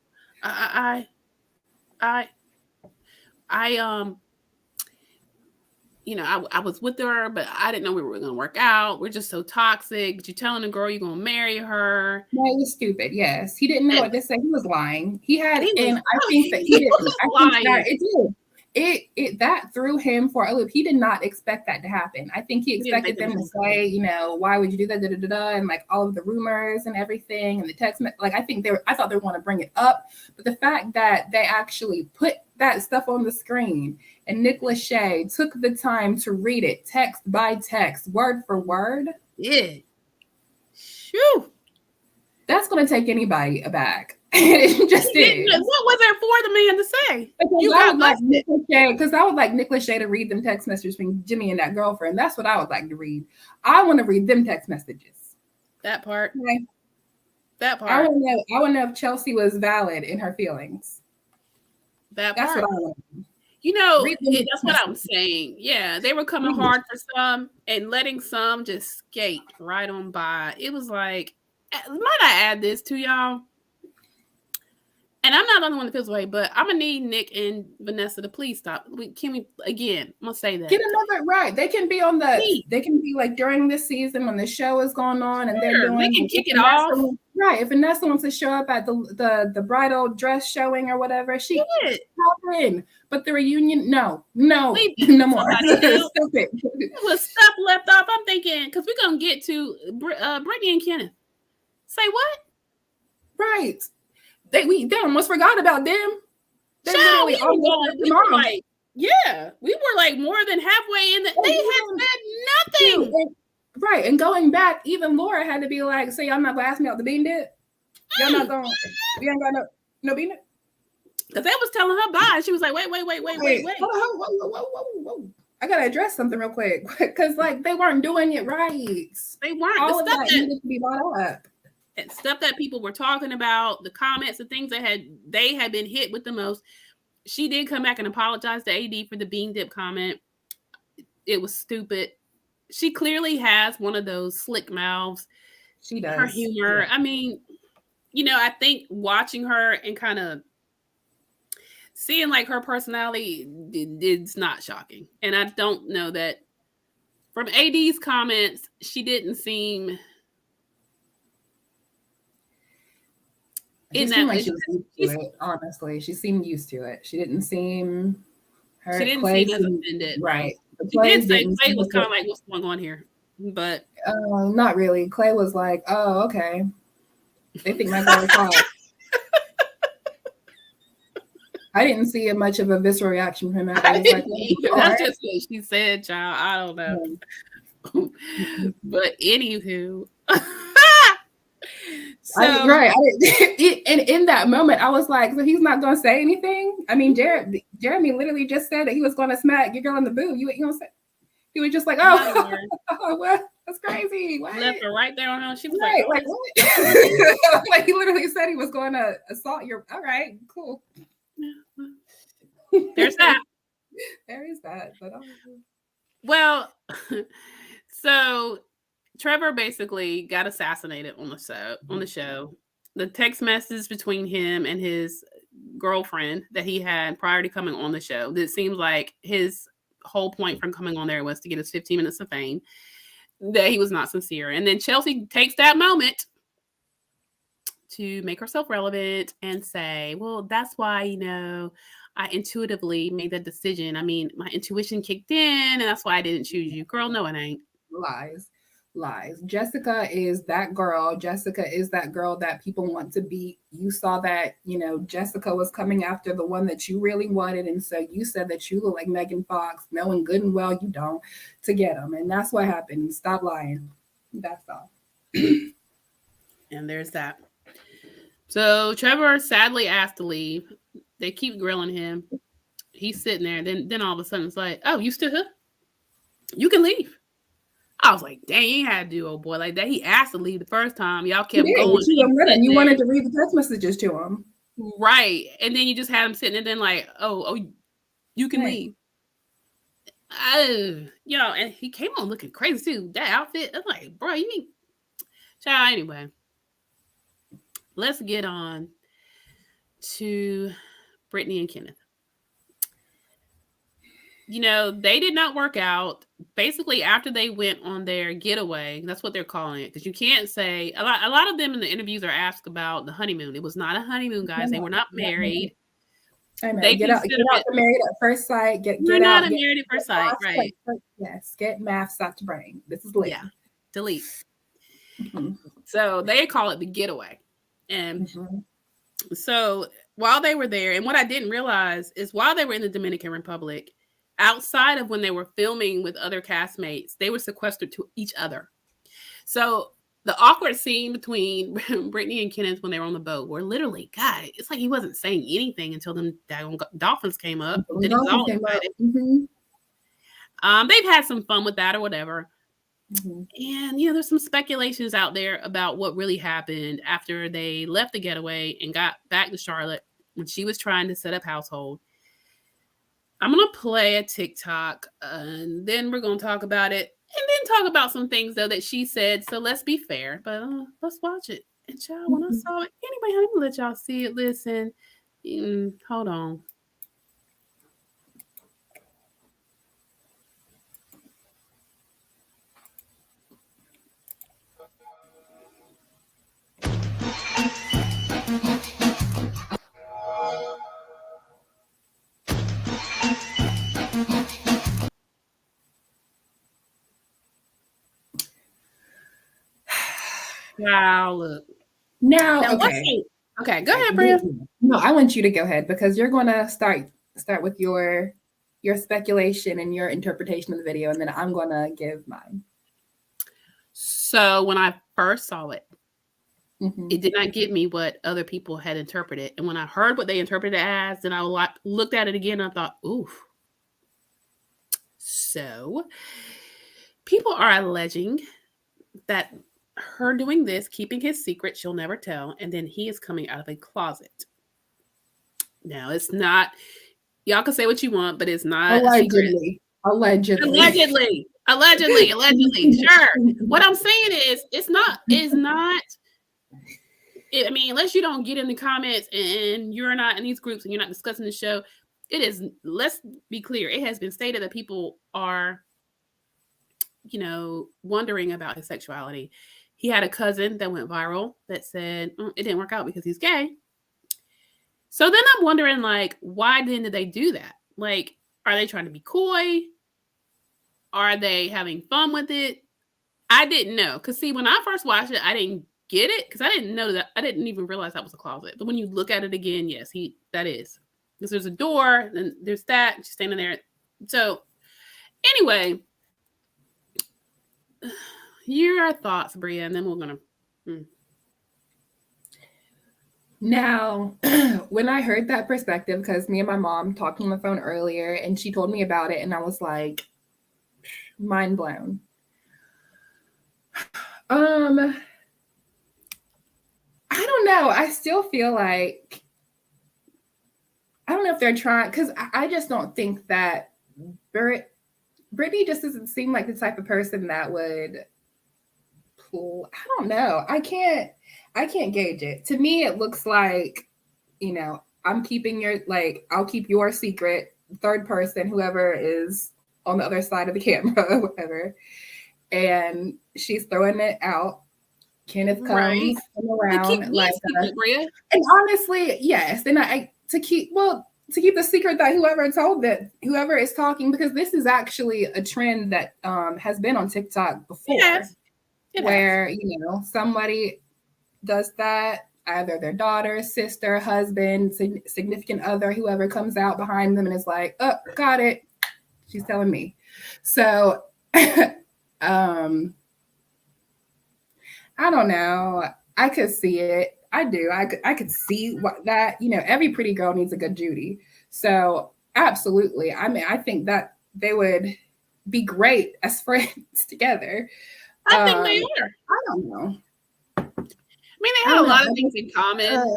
I was with her, but I didn't know we were going to work out. We're just so toxic. But you're telling a girl you're going to marry her. No, it was stupid. Yes, he didn't know And, what to say. He was lying. He and had, he was, and I oh, think that he he didn't. was I think that lying. it did. It that threw him for a loop. He did not expect that to happen. I think he He didn't think expected it them to was say, why would you do that, da, da, da, da, and like all of the rumors and everything and the text. Like I thought they were going to bring it up, but the fact that they actually put that stuff on the screen and Nick Lachey took the time to read it text by text, word for word. Yeah. Shoo. That's going to take anybody aback. It just is. What was there for the man to say? Because You I got would like busted. Nick Lachey, because I would like Nick Lachey to read them text messages between Jimmy and that girlfriend. That's what I would like to read. I want to read them text messages. That part. Okay? That part. I want to know if Chelsea was valid in her feelings. That That's part. what I want. That's what I'm saying. Yeah, they were coming hard for some and letting some just skate right on by. It was like, might I add this to y'all? And I'm not the only one that feels away, but I'm gonna need Nick and Vanessa to please stop. Can we again? I'm gonna say that. Get another right. They can be on the. They can be like during this season when the show is going on and they're doing. They can kick it off. Right. If Vanessa wants to show up at the bridal dress showing or whatever, she can pop in. But the reunion, no more. Stupid. There was stuff left off. I'm thinking because we're gonna get to Brittany and Kenneth. Say what? Right. They almost forgot about them. They literally we were like, yeah, we were like more than halfway in. They had said nothing. Right. And going back, even Laura had to be like, so y'all not gonna ask me out the bean dip? Y'all not gonna, we ain't got no bean dip? Because they was telling her bye. She was like, wait. Whoa. I gotta address something real quick. Because like they weren't doing it right. They weren't. All of that needed to be brought up. Stuff that people were talking about, the comments, the things that they had been hit with the most. She did come back and apologize to AD for the bean dip comment. It was stupid. She clearly has one of those slick mouths. She does. Her humor. Yeah. I mean, I think watching her and kind of seeing like her personality, it's not shocking. And I don't know that from AD's comments, she didn't seem... She seemed like she was used to it, honestly. She seemed used to it. She didn't seem... She didn't seem as offended. Right. She did say Clay was kind of like, what's going on here? But... not really. Clay was like, oh, okay. They think my girl was hot. I didn't see much of a visceral reaction from him. That's just what she said, child. I don't know. But anywho... and in that moment, I was like, so he's not going to say anything? I mean, Jeremy literally just said that he was going to smack your girl in the boob. You going to say? He was just like, what? That's crazy. What? Left her right there on her. She was like what? Like he literally said he was going to assault your... All right, cool. There's that. There is that. But well, so... Trevor basically got assassinated on the show. The text message between him and his girlfriend that he had prior to coming on the show. It seems like his whole point from coming on there was to get his 15 minutes of fame. That he was not sincere. And then Chelsea takes that moment to make herself relevant and say, well, that's why, I intuitively made that decision. I mean, my intuition kicked in and that's why I didn't choose you. Girl, no, it ain't. Lies. Jessica is that girl. Jessica is that girl that people want to beat. You saw that, Jessica was coming after the one that you really wanted. And so you said that you look like Megan Fox, knowing good and well you don't, to get him. And that's what happened. Stop lying. That's all. And there's that. So Trevor sadly asked to leave. They keep grilling him. He's sitting there. Then all of a sudden it's like, oh, you still here? You can leave. I was like, dang, you had to do, old boy, like that. He asked to leave the first time. Y'all kept going. You wanted to read the text messages to him. Right. And then you just had him sitting and then like, oh, you can leave. And he came on looking crazy too. That outfit. I'm like, bro, you mean... Child, anyway. Let's get on to Brittany and Kenneth. They did not work out. Basically, after they went on their getaway, that's what they're calling it, because you can't say a lot of them in the interviews are asked about the honeymoon. It was not a honeymoon, guys. They No, were not married. I know. They Get out considered the it. married at first sight. Get We're out. not a married at first sight, right? Yes, get MAFS out your brain. This is Yeah, Lynn. delete. Mm-hmm. So they call it the getaway, and Mm-hmm. so while they were there, and what I didn't realize is while they were in the Dominican Republic, outside of when they were filming with other castmates, they were sequestered to each other. So the awkward scene between Brittany and Kenneth when they were on the boat were literally, God, it's like he wasn't saying anything until them daggone dolphins came up. Then he was all excited. Mm-hmm. They've had some fun with that or whatever. Mm-hmm. And, there's some speculations out there about what really happened after they left the getaway and got back to Charlotte when she was trying to set up household. I'm going to play a TikTok and then we're going to talk about it and then talk about some things, though, that she said. So let's be fair, but let's watch it. And child, when I saw it, anyway, I'm going to let y'all see it. Listen, hold on. Wow, look. Now, okay, go ahead, Bria. No, I want you to go ahead because you're going to start with your speculation and your interpretation of the video, and then I'm going to give mine. So when I first saw it, it did not get me what other people had interpreted. And when I heard what they interpreted it as, then I looked at it again and I thought, oof. So people are alleging that her doing this, keeping his secret, she'll never tell, and then he is coming out of a closet. Now, it's not, y'all can say what you want, but it's not Allegedly. Allegedly. Sure. What I'm saying is, it's not, I mean, unless you don't get in the comments and you're not in these groups and you're not discussing the show, it is, let's be clear, it has been stated that people are, wondering about his sexuality. He had a cousin that went viral that said it didn't work out because he's gay. So then I'm wondering, like, why then did they do that? Like, are they trying to be coy? Are they having fun with it? I didn't know. Because, see, when I first watched it, I didn't get it because I didn't know that. I didn't even realize that was a closet. But when you look at it again, yes, that is. Because there's a door, and there's that. She's standing there. So, anyway, your thoughts, Bria, and then we're going to... Now, when I heard that perspective, because me and my mom talked on the phone earlier, and she told me about it, and I was like, mind blown. I don't know. I still feel like, I don't know if they're trying, because I just don't think that Brittany just doesn't seem like the type of person that would pull. I don't know. I can't gauge it. To me, it looks like, I'm keeping I'll keep your secret, third person, whoever is on the other side of the camera, whatever. And she's throwing it out. Kenneth comes around like Bria. And honestly, yes. And to keep the secret that whoever is talking, because this is actually a trend that has been on TikTok before. Yes. Where, somebody does that, either their daughter, sister, husband, significant other, whoever comes out behind them and is like, oh, got it. She's telling me. So, I don't know. I could see it. I do. I could see that, every pretty girl needs a good Judy. So absolutely. I mean, I think that they would be great as friends together. I think they are. I don't know. I mean, they have a lot of things in common.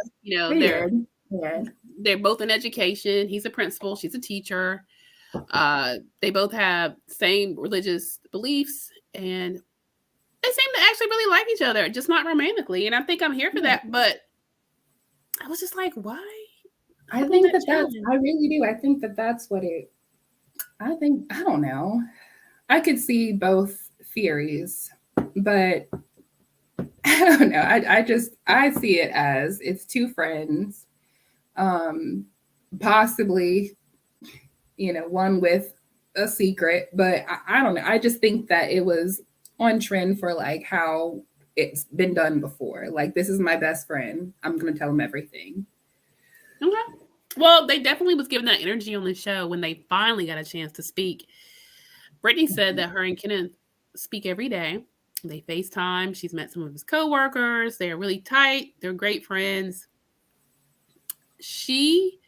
They're both in education. He's a principal. She's a teacher. They both have same religious beliefs, and they seem to actually really like each other, just not romantically. And I think I'm here for that. But I was just like, why? I think that's, I really do. I think that's what it, I don't know. I could see both theories, but I don't know. I see it as it's two friends, um, possibly, one with a secret, but I don't know. I just think that it was on trend for like how it's been done before. Like, this is my best friend. I'm gonna tell him everything. Okay. Well, they definitely was giving that energy on the show when they finally got a chance to speak. Brittany said that her and Kenneth speak every day. They FaceTime. She's met some of his coworkers. They are really tight. They're great friends. He,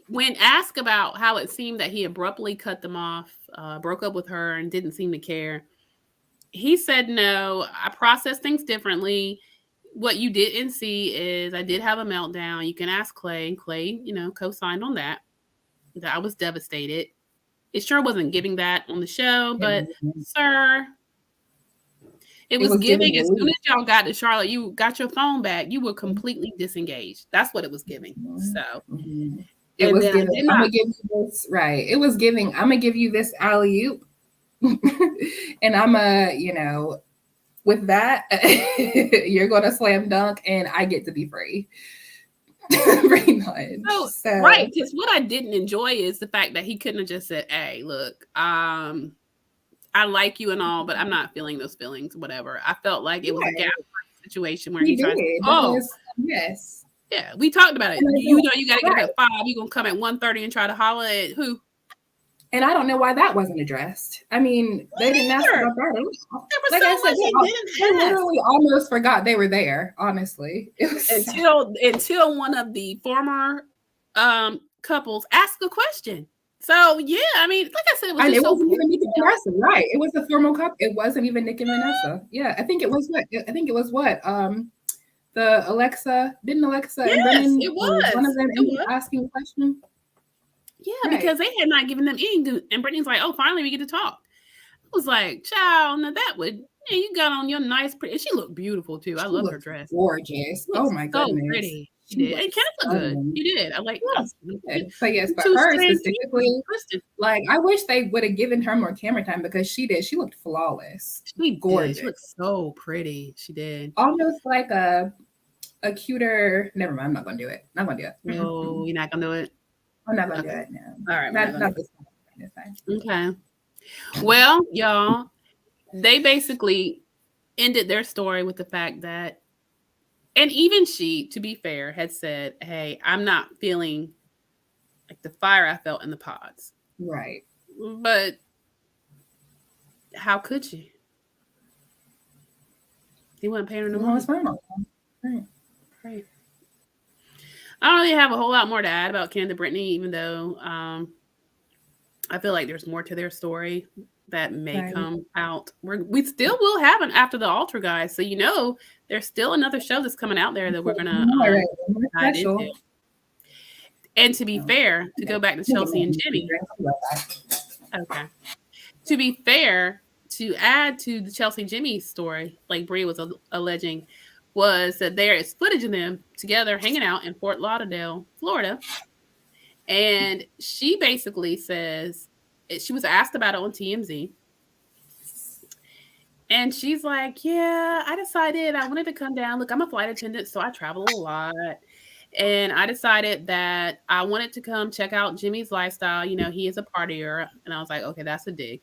when asked about how it seemed that he abruptly cut them off, broke up with her, and didn't seem to care, he said, "No, I process things differently. What you didn't see is I did have a meltdown. You can ask Clay. Clay, co-signed on that. That I was devastated. It sure wasn't giving that on the show, but sir, it It was was giving giving as soon relief. as y'all got to Charlotte, you got your phone back, you were completely disengaged. That's what it was giving. So, Mm-hmm. It and was then I giving. did I'm not. gonna give you this, right. It was giving. I'm gonna give you this alley oop, and I'm a, with that, you're gonna slam dunk, and I get to be free. Pretty much. So, So right, because what I didn't enjoy is the fact that he couldn't have just said, "Hey, look, I like you and all, but I'm not feeling those feelings, whatever." I felt like it was a yeah, gaslight situation where he he did tried to, oh, because yes, yeah, we talked about it. and I You don't, know, you got to get up right. at 5. You gonna come at 1:30 and try to holler at who? And I don't know why that wasn't addressed. I mean, they didn't ask Either. about that at all. There was Like I so said, much they they didn't ask literally almost forgot they were there. Honestly, it was so, until one of the former couples asked a question. So yeah, I mean, like I said, it was and just it so wasn't even Nick and coincidental. Vanessa, right? It was the formal couple. It wasn't even Nick and Vanessa. Yeah, I think it was what? I think it was what? The Alexa, didn't Alexa and Yes, Brennan it or one of was. them It end up was. asking a question? Yeah, Right. because they had not given them any good. And Brittany's like, "Oh, finally we get to talk." I was like, "Child, now that would, yeah, you got on your nice, pretty." And she looked beautiful too. I She loved her looked dress. gorgeous. She looked Oh my so goodness. pretty. She She did, and looked Kenneth looked good. stunning. He did. I like. Yes. Two, But yes, but two her strands, specifically, twisted. like I wish they would have given her more camera time because she did. She looked flawless. She did. She Gorgeous. looked so pretty. She did. Almost like a cuter. Never mind. I'm not gonna do it. Not gonna do it. No, you're not gonna do it. I'm not gonna do Okay. it. No, All right, we're not gonna not do this time. This time. it. Okay. Well, y'all, they basically ended their story with the fact that, and even she, to be fair, had said, "Hey, I'm not feeling like the fire I felt in the pods." Right. But how could she? He wasn't paying her no No, money. it's fine. Right. Right. I don't really have a whole lot more to add about Ken and Brittany, even though I feel like there's more to their story that may Right. come out. We still will have an After the Altar, guys. So there's still another show that's coming out there that we're gonna All right. More dive into. special. And to be No. fair, to go back to Chelsea and Jimmy, okay. To be fair, to add to the Chelsea Jimmy story, like Brie was alleging, was that there is footage of them together hanging out in Fort Lauderdale, Florida. And she basically says, she was asked about it on TMZ. And she's like, "Yeah, I decided I wanted to come down. Look, I'm a flight attendant, so I travel a lot. And I decided that I wanted to come check out Jimmy's lifestyle. He is a partier." And I was like, "Okay, that's a dig."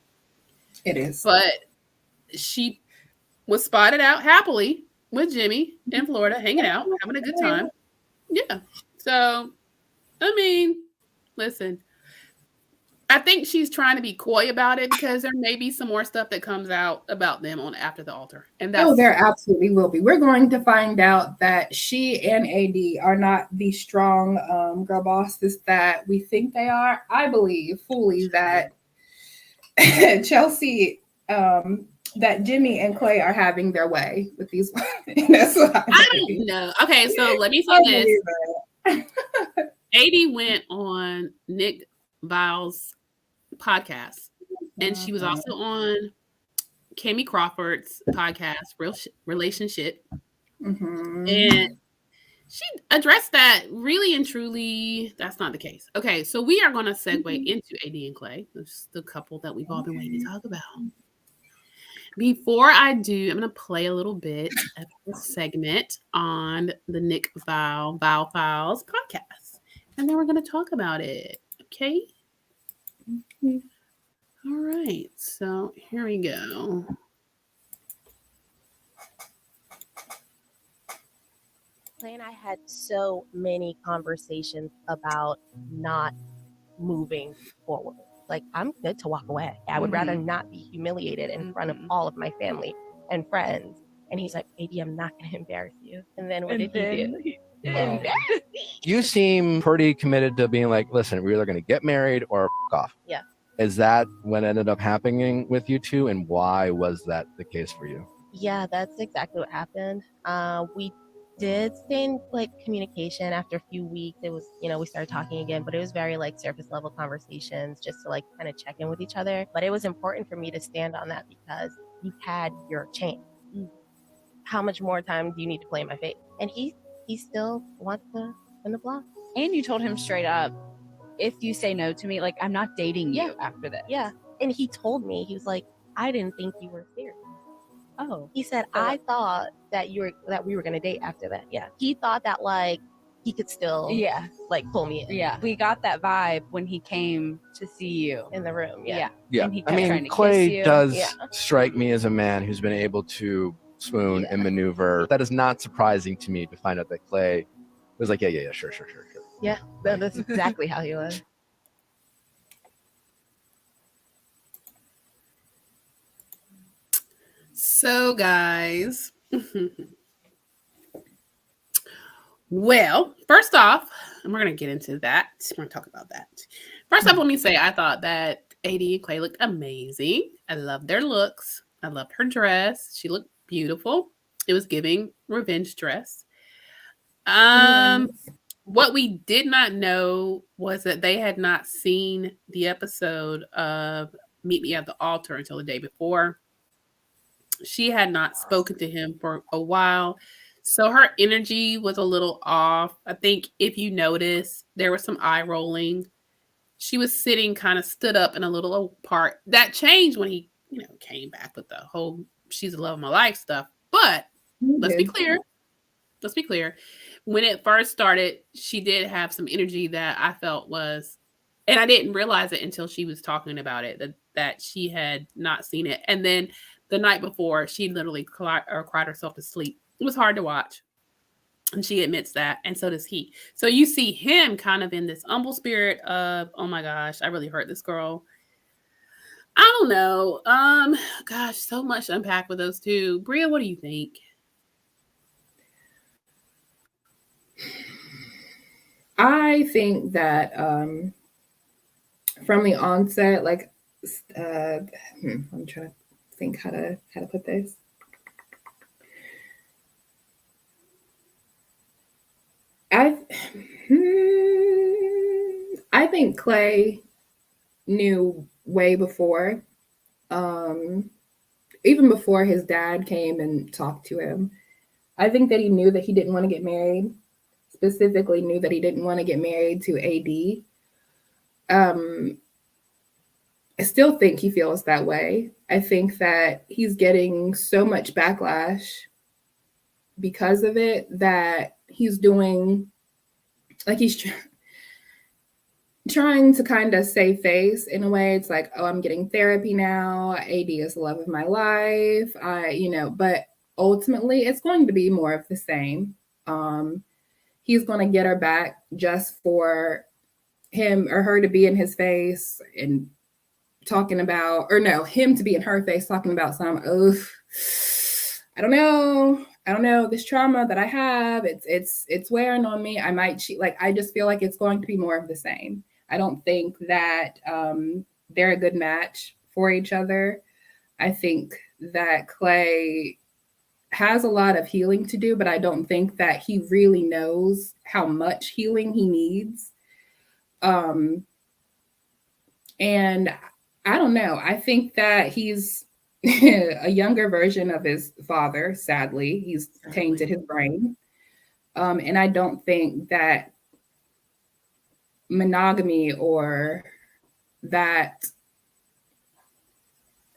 It is. But she was spotted out happily with Jimmy in Florida, hanging out, having a good time. Yeah. So, I mean, listen, I think she's trying to be coy about it because there may be some more stuff that comes out about them on After the Altar. And Oh, that's there absolutely will be. We're going to find out that she and AD are not the strong girl bosses that we think they are. I believe fully that Chelsea, that Jimmy and Clay are having their way with these women. That's what I I believe. don't know. Okay, so let me I say this. believe AD went on Nick Vile's podcast, and she was also on Cammy Crawford's podcast, Real Relationship. Mm-hmm. And She addressed that really and truly. That's not the case. Okay, so we are going to segue into AD and Clay. This is the couple that we've all been waiting to talk about. Before I do, I'm going to play a little bit of a segment on the Nick Val Files podcast. And then we're going to talk about it. Okay? All right. So here we go. Clay and I had so many conversations about not moving forward. Like, I'm good to walk away. I would rather not be humiliated in front of all of my family and friends. And he's like, baby, I'm not going to embarrass you. And then what did he do? He embarrassed me. You seem pretty committed to being like, listen, we're either going to get married or off. Yeah. Is that what ended up happening with you two? And why was that the case for you? Yeah, that's exactly what happened. We did stay in like communication after a few weeks. It was, we started talking again, but it was very like surface level conversations just to like kind of check in with each other. But it was important for me to stand on that because you had your chance. How much more time do you need to play in my face? And he still wants to spin the block. And you told him straight up, if you say no to me, like, I'm not dating you after this. Yeah. And he told me, he was like, I didn't think you were serious. Oh. He said, I thought that we were gonna date after that. Yeah. He thought that like he could still like pull me in. Yeah. We got that vibe when he came to see you in the room. Yeah. And he kept trying to Clay kiss you. does strike me as a man who's been able to swoon and maneuver. That is not surprising to me to find out that Clay was like, yeah, sure. Yeah, that's exactly how he was. So, guys, well, first off, and we're going to get into that. We're going to talk about that. First off, let me say I thought that AD and Clay looked amazing. I loved their looks. I loved her dress. She looked beautiful. It was giving revenge dress. What we did not know was that they had not seen the episode of Meet Me at the Altar until the day before. She had not spoken to him for a while. So her energy was a little off. I think if you notice, there was some eye rolling. She was sitting kind of stood up in a little part. That changed when he, came back with the whole she's the love of my life stuff. But let's be clear. When it first started, she did have some energy that I felt was, and I didn't realize it until she was talking about it, that she had not seen it. And then the night before, she literally cried herself to sleep. It was hard to watch. And she admits that. And so does he. So you see him kind of in this humble spirit of, oh my gosh, I really hurt this girl. I don't know. Gosh, so much to unpack with those two. Bria, what do you think? I think that from the onset, like I'm trying to think how to put this. I think Clay knew way before, even before his dad came and talked to him. I think that he knew that he didn't want to get married. Specifically knew that he didn't want to get married to AD. I still think he feels that way. I think that he's getting so much backlash because of it that he's doing, like he's trying to kind of save face in a way. It's like, oh, I'm getting therapy now. AD is the love of my life. But ultimately it's going to be more of the same. He's going to get her back just for him or her to be in his face and talking about, him to be in her face talking about some, I don't know, this trauma that I have, it's wearing on me. I might cheat. Like, I just feel like it's going to be more of the same. I don't think that they're a good match for each other. I think that Clay has a lot of healing to do, but I don't think that he really knows how much healing he needs. And I don't know. I think that he's a younger version of his father. Sadly, he's tainted his brain. And I don't think that monogamy or that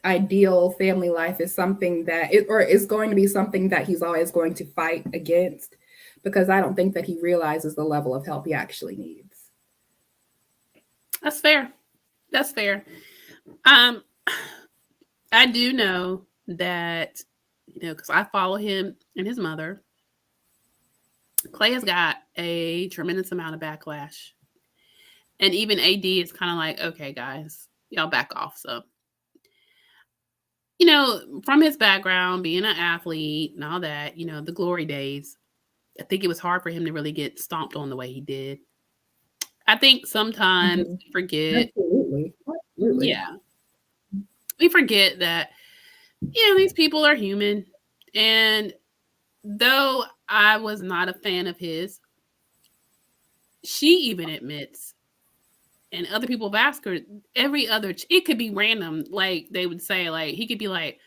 ideal family life is something that is going to be something that he's always going to fight against, because I don't think that he realizes the level of help he actually needs. That's fair. That's fair. I do know that, because I follow him and his mother. Clay has got a tremendous amount of backlash. And even AD is kind of like, okay, guys, y'all back off. So, from his background, being an athlete and all that, the glory days, I think it was hard for him to really get stomped on the way he did. I think sometimes we forget. Absolutely. Yeah. We forget that, these people are human. And though I was not a fan of his, she even admits, and other people have asked her, it could be random. Like they would say, like, he could be like,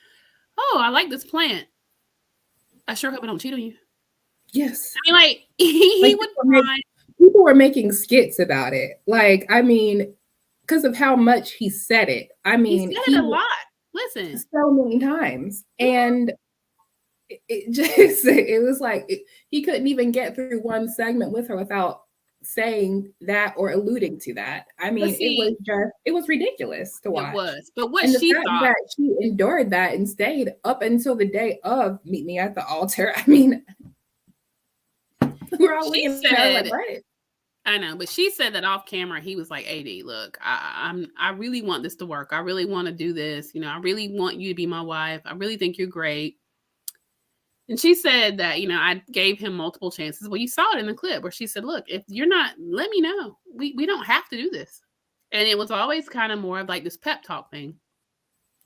oh, I like this plant. I sure hope I don't cheat on you. Yes. I mean, like, he would find. People were making skits about it. Like, I mean, because of how much he said it. I mean, he said it a lot. Listen. So many times. And it was like, he couldn't even get through one segment with her without saying that or alluding to that. I mean, it was ridiculous to watch. It was. But what she thought, that she endured that and stayed up until the day of Meet Me at the Altar. I mean, we're all looking at her like, right. I know, but she said that off camera. He was like, AD, look, I really want this to work. I really want to do this. I really want you to be my wife. I really think you're great. And she said that, I gave him multiple chances. Well, you saw it in the clip where she said, look, if you're not, let me know. We don't have to do this. And it was always kind of more of like this pep talk thing.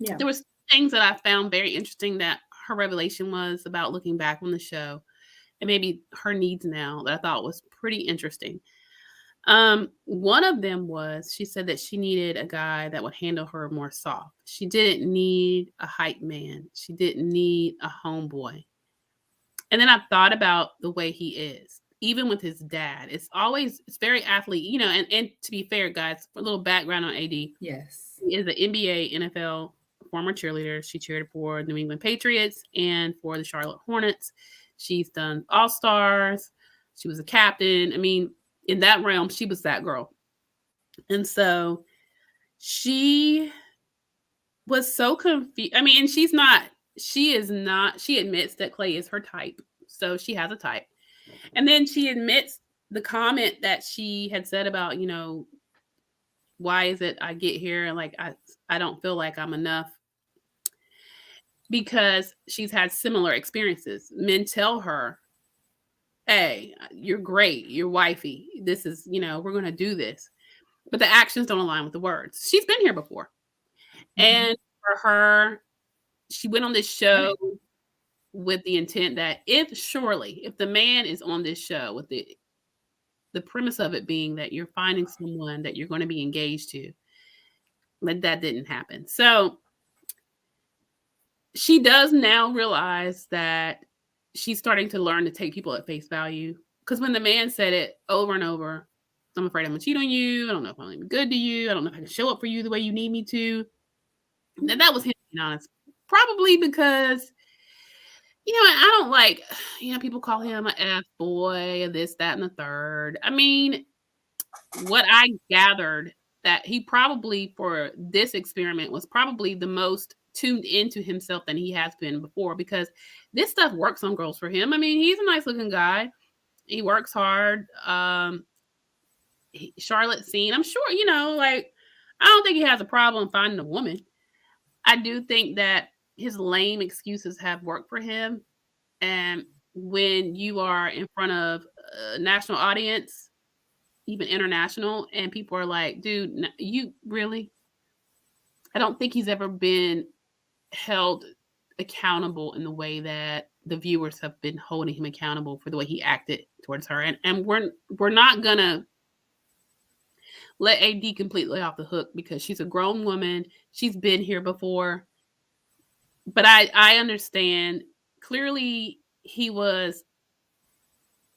Yeah. There was things that I found very interesting that her revelation was about looking back on the show and maybe her needs now that I thought was pretty interesting. One of them was, she said that she needed a guy that would handle her more soft. She didn't need a hype man. She didn't need a homeboy. And then I thought about the way he is, even with his dad. It's very athlete, and to be fair, guys, a little background on AD. Yes. He is an NBA, NFL former cheerleader. She cheered for New England Patriots and for the Charlotte Hornets. She's done All-Stars. She was a captain. I mean, in that realm, she was that girl. And so she was so confused. I mean, and she admits that Clay is her type. So she has a type. And then she admits the comment that she had said about, why is it I get here and like I don't feel like I'm enough, because she's had similar experiences. Men tell her, hey, you're great, you're wifey, this is, we're going to do this, but the actions don't align with the words. She's been here before. And for her, she went on this show with the intent that if the man is on this show with the premise of it being that you're finding someone that you're going to be engaged to, but that didn't happen. So she does now realize that she's starting to learn to take people at face value. Because when the man said it over and over, I'm afraid I'm going to cheat on you. I don't know if I'm going to be good to you. I don't know if I can show up for you the way you need me to. And that was him being honest. Probably because, I don't like, people call him an F boy, this, that, and the third. I mean, what I gathered that he probably, for this experiment, was probably the most tuned into himself than he has been before, because this stuff works on girls for him. I mean, he's a nice looking guy. He works hard. Charlotte's seen, I'm sure, I don't think he has a problem finding a woman. I do think that his lame excuses have worked for him. And when you are in front of a national audience, even international, and people are like, dude, you really? I don't think he's ever been held accountable in the way that the viewers have been holding him accountable for the way he acted towards her. And we're not gonna let AD completely off the hook, because she's a grown woman. She's been here before. But I understand, clearly he was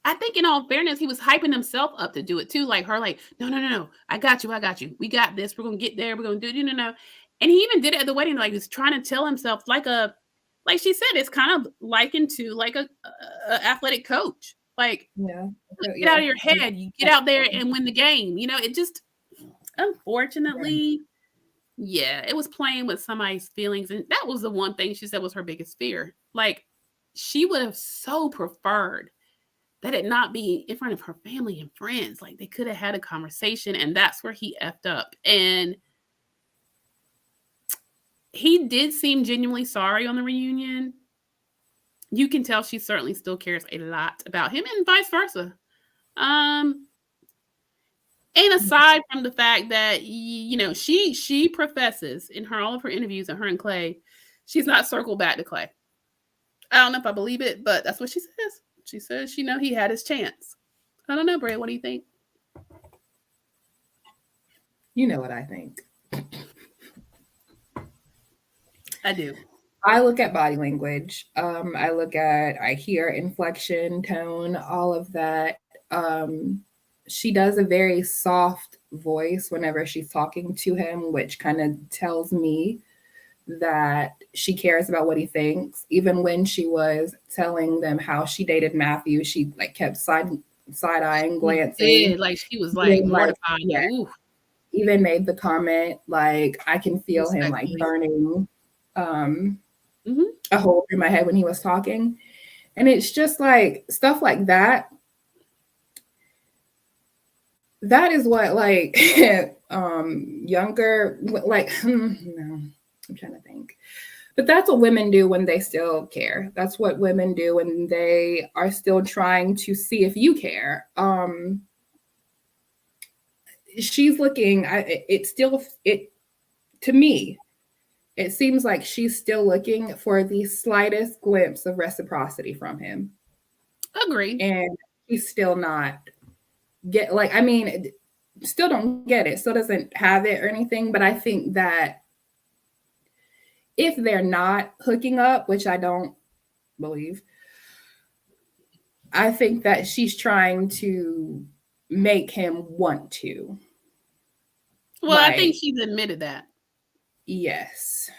I think in all fairness, he was hyping himself up to do it too. Like her, like, no. I got you. We got this. We're gonna get there. We're gonna do it. No. And he even did it at the wedding. Like he's trying to tell himself, like she said, it's kind of likened to like a athletic coach. Like, Yeah. get out of your head. You get out there and win the game. It just, unfortunately, yeah, it was playing with somebody's feelings. And that was the one thing she said was her biggest fear. Like, she would have so preferred that it not be in front of her family and friends. Like, they could have had a conversation, and that's where he effed up. And he did seem genuinely sorry on the reunion. You can tell she certainly still cares a lot about him, and vice versa. And aside from the fact that she professes in all of her interviews and her and Clay, she's not circled back to Clay. I don't know if I believe it, but that's what she says. She says she know he had his chance. I don't know, Bray. What do you think? You know what I think. I do. I look at body language. I hear inflection, tone, all of that. She does a very soft voice whenever she's talking to him, which kind of tells me that she cares about what he thinks. Even when she was telling them how she dated Matthew, she like kept side-eyeing, glancing. Like she was like mortified. Yeah. Ooh. Even made the comment like, I can feel him like burning a hole through my head when he was talking. And it's just like stuff like that. That is what like younger, like, no, I'm trying to think. But that's what women do when they still care. That's what women do when they are still trying to see if you care. She's looking, to me, it seems like she's still looking for the slightest glimpse of reciprocity from him. Agree. And he's still not still don't get it, still doesn't have it or anything. But I think that if they're not hooking up, which I don't believe, I think that she's trying to make him want to. Well, I think she's admitted that. Yes.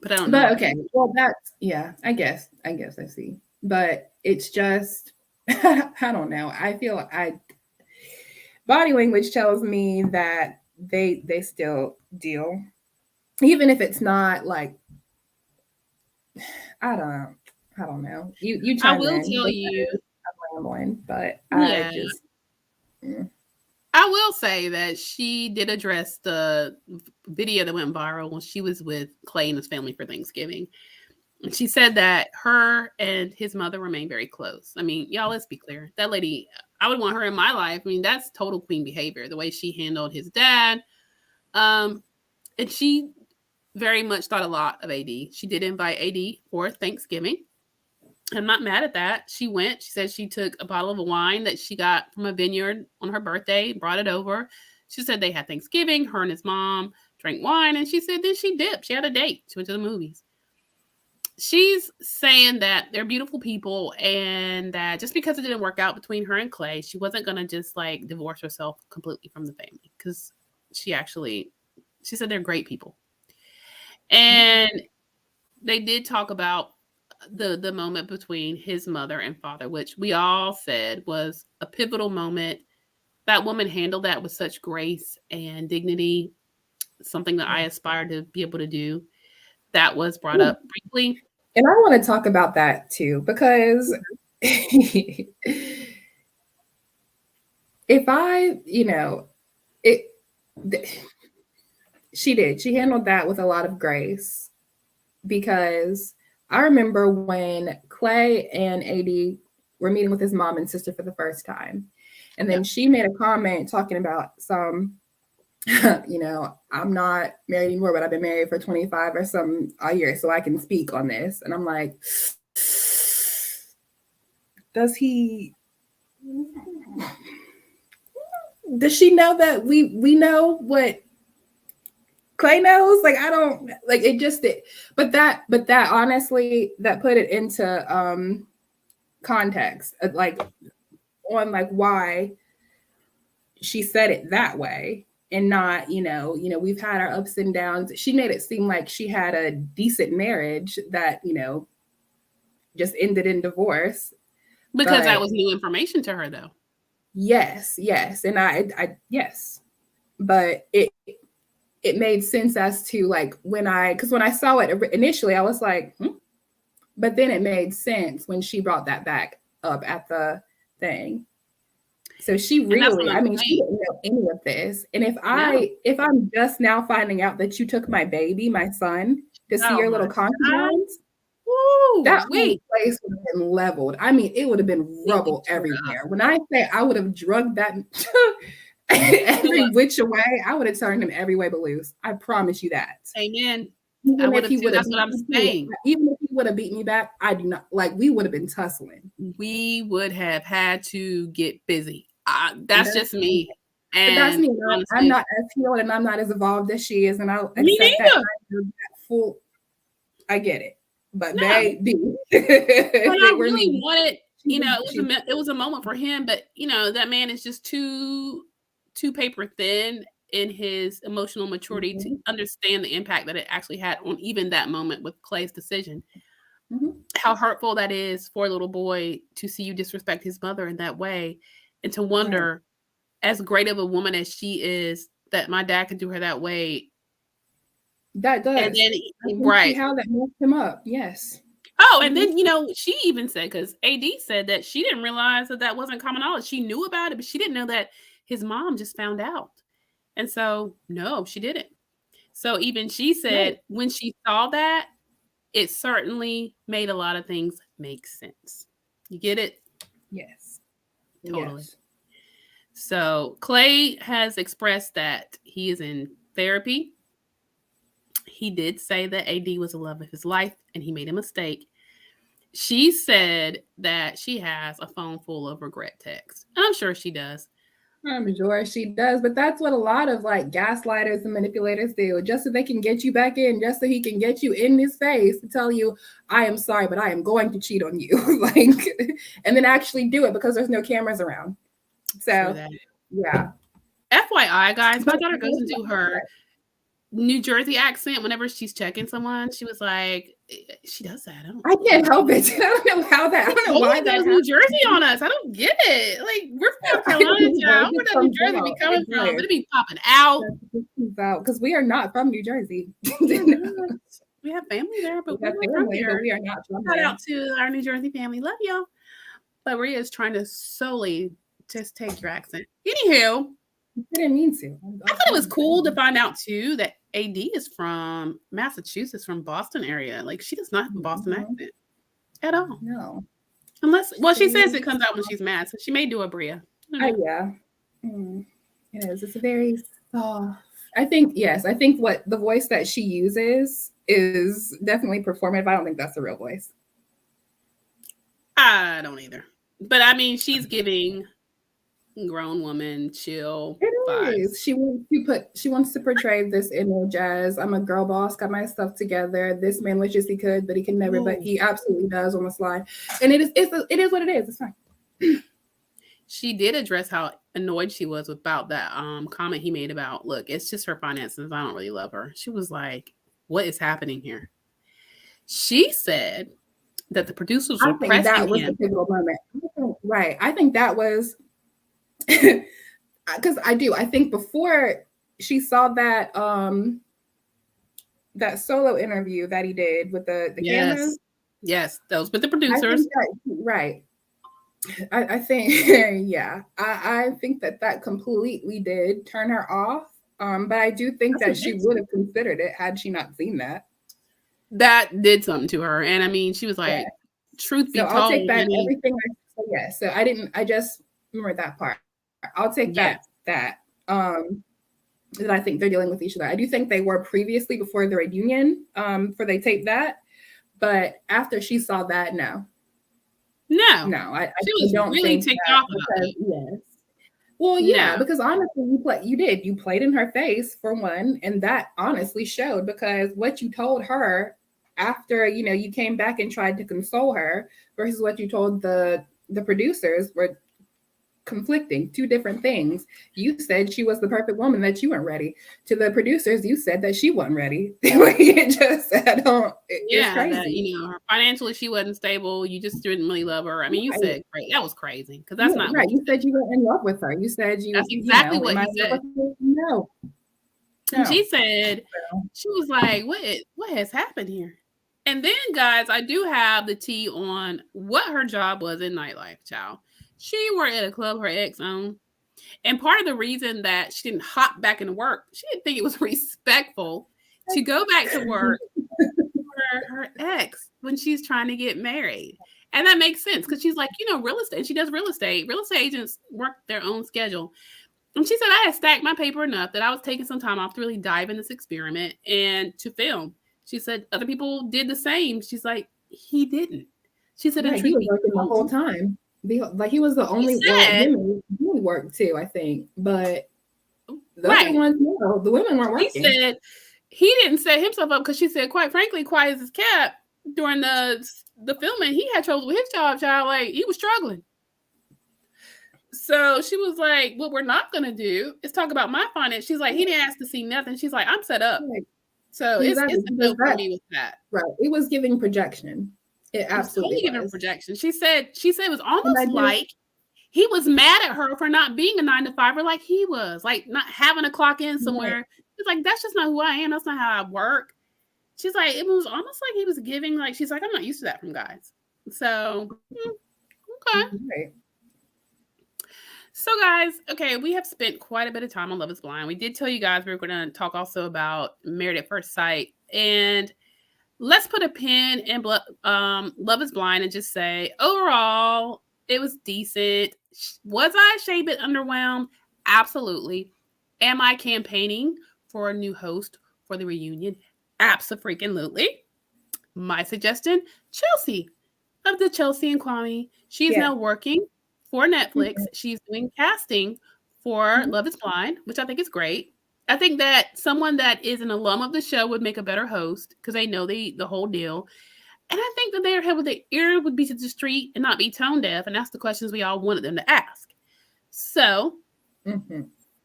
But I don't know. But okay. Well, that's, yeah, I guess I see. But it's just, I don't know. I feel body language tells me that they still deal. Even if it's not like, I don't know. You I will tell you. I'm rambling, but yeah. I will say that she did address the video that went viral when she was with Clay and his family for Thanksgiving. And she said that her and his mother remain very close. I mean, y'all, let's be clear. That lady, I would want her in my life. I mean, that's total queen behavior, the way she handled his dad. And she very much thought a lot of AD. She did invite AD for Thanksgiving. I'm not mad at that. She went. She said she took a bottle of wine that she got from a vineyard on her birthday, brought it over. She said they had Thanksgiving. Her and his mom drank wine. And she said then she dipped. She had a date. She went to the movies. She's saying that they're beautiful people and that just because it didn't work out between her and Clay, she wasn't going to just like divorce herself completely from the family because she said they're great people. And they did talk about the moment between his mother and father, which we all said was a pivotal moment. That woman handled that with such grace and dignity, something that I aspire to be able to do. That was brought up briefly. And I want to talk about that too, because if she handled that with a lot of grace, because I remember when Clay and AD were meeting with his mom and sister for the first time. And then she made a comment talking about some, I'm not married anymore, but I've been married for 25 or some a year, so I can speak on this. And I'm like, does she know that we know what Clay knows? Like, I don't like it just did. But that honestly, that put it into context, like on like why she said it that way and not, we've had our ups and downs. She made it seem like she had a decent marriage that, just ended in divorce. Because that was new information to her, though. Yes. And I yes. But it made sense as to like because when I saw it initially, I was like, but then it made sense when she brought that back up at the thing. So she really, she didn't know any of this. And if I'm just now finding out that you took my baby, my son, to see your little concubines, that whole place would have been leveled. I mean, it would have been rubble everywhere. When I say I would have drugged that every which way, I would have turned him every way but loose. I promise you that. Amen. I would have too. That's what I'm saying. Even if he would have beat me back, I do not we would have been tussling. We would have had to get busy. That's just me. And that's me. Honestly, I'm not as healed and I'm not as evolved as she is, and I'll accept that full. I get it, but baby, but I really wanted. It was a moment for him, but that man is just too paper thin in his emotional maturity to understand the impact that it actually had on even that moment with Clay's decision. How hurtful that is for a little boy to see you disrespect his mother in that way, and to wonder, as great of a woman as she is, that my dad could do her that way. That does. And then, see how that messed him up. Yes. Oh, and then, she even said, because AD said that she didn't realize that wasn't common knowledge. She knew about it, but she didn't know that his mom just found out. And so, no, she didn't. So even she said when she saw that, it certainly made a lot of things make sense. You get it? Yes. Totally. Yes. So Clay has expressed that he is in therapy. He did say that AD was the love of his life and he made a mistake. She said that she has a phone full of regret texts. And I'm sure she does. I'm sure she does, but that's what a lot of like gaslighters and manipulators do, just so they can get you back in, just so he can get you in his face to tell you, I am sorry, but I am going to cheat on you. And then actually do it because there's no cameras around. So, yeah. FYI, guys, my daughter goes into her New Jersey accent whenever she's checking someone. She was like, she does that. I can't help it. I don't know how that. I don't know why that New Jersey on us. I don't get it. Like, we're from Carolina, child. Where does New Jersey be coming from? It'll be popping out because we are not from New Jersey. We have family there, but we're not from here. We are not from Shout out to our New Jersey family. Love y'all. But Maria is trying to solely just take your accent. Anywho, I didn't mean to. I thought it was cool to find out too that AD is from Massachusetts, from Boston area. Like, she does not have a Boston accent at all. No. Unless, she says it comes out when she's mad, so she may do a Bria. Yeah. It is. It's a very soft. I think what the voice that she uses is definitely performative. I don't think that's the real voice. I don't either. But I mean, she's giving grown woman chill vibes. She wants to portray this image as, I'm a girl boss, got my stuff together. This man wishes he could, but he can never. But he absolutely does on the slide. And it is what it is. It's fine. She did address how annoyed she was about that comment he made about, look, it's just her finances. I don't really love her. She was like, what is happening here? She said that the producers were pressing that was him. the pivotal moment. Right. I think that was because I think before she saw that that solo interview that he did with the cameras. Yes, those with the producers. Right. I think I think that completely did turn her off. But I do think that she would have considered it had she not seen that. That did something to her. And I mean, she was like, truth be told. I'll take that everything so I just remember that part. I'll take that I think they're dealing with each other. I do think they were previously before the reunion, before they taped that. But after she saw that, no. I she was really ticked off about it. Yes. Well, yeah, because honestly, you played in her face for one, and that honestly showed, because what you told her after, you know, you came back and tried to console her versus what you told the producers were conflicting, two different things. You said she was the perfect woman, that you weren't ready. To the producers, you said that she wasn't ready. It's crazy. That, you know, financially she wasn't stable. You just didn't really love her. I mean, you said great. That was crazy because that's not right. You said you were in love with her. You said you. That's exactly what you said. No. And she said, she was like, what has happened here? And then, guys, I do have the tea on what her job was in nightlife, child. She worked at a club her ex owned. And part of the reason that she didn't hop back into work, she didn't think it was respectful to go back to work for her ex when she's trying to get married. And that makes sense because she's like, you know, real estate. She does real estate. Real estate agents work their own schedule. And she said, I had stacked my paper enough that I was taking some time off to really dive in this experiment and to film. She said other people did the same. She's like, he didn't. She said, he was working the whole time. Like he was the only women doing work too, I think. But the other ones, no, the women weren't working. He said he didn't set himself up because she said, quite frankly, quiet as his cat during the filming, he had trouble with his job, child. Like he was struggling. So she was like, what we're not going to do is talk about my finance. She's like, he didn't ask to see nothing. She's like, I'm set up. Right. So it's a no for me with that. Right. It was giving projection. It absolutely was. Giving projection. She said it was almost like he was mad at her for not being a 9-to-5er like he was, like not having a clock in somewhere. Right. She's like, that's just not who I am. That's not how I work. She's like, it was almost like he was giving, like, she's like, I'm not used to that from guys. So, okay. Right. So, guys, okay, we have spent quite a bit of time on Love is Blind. We did tell you guys we were going to talk also about Married at First Sight. And let's put a pin in Love is Blind and just say, overall, it was decent. Was I a shade bit underwhelmed? Absolutely. Am I campaigning for a new host for the reunion? Abso-freaking-lutely. My suggestion, Chelsea of the Chelsea and Kwame. She's now working for Netflix. She's doing casting for Love is Blind, which I think is great. I think that someone that is an alum of the show would make a better host because they know the whole deal. And I think that their head with their ear would be to the street and not be tone deaf. And that's the questions we all wanted them to ask. So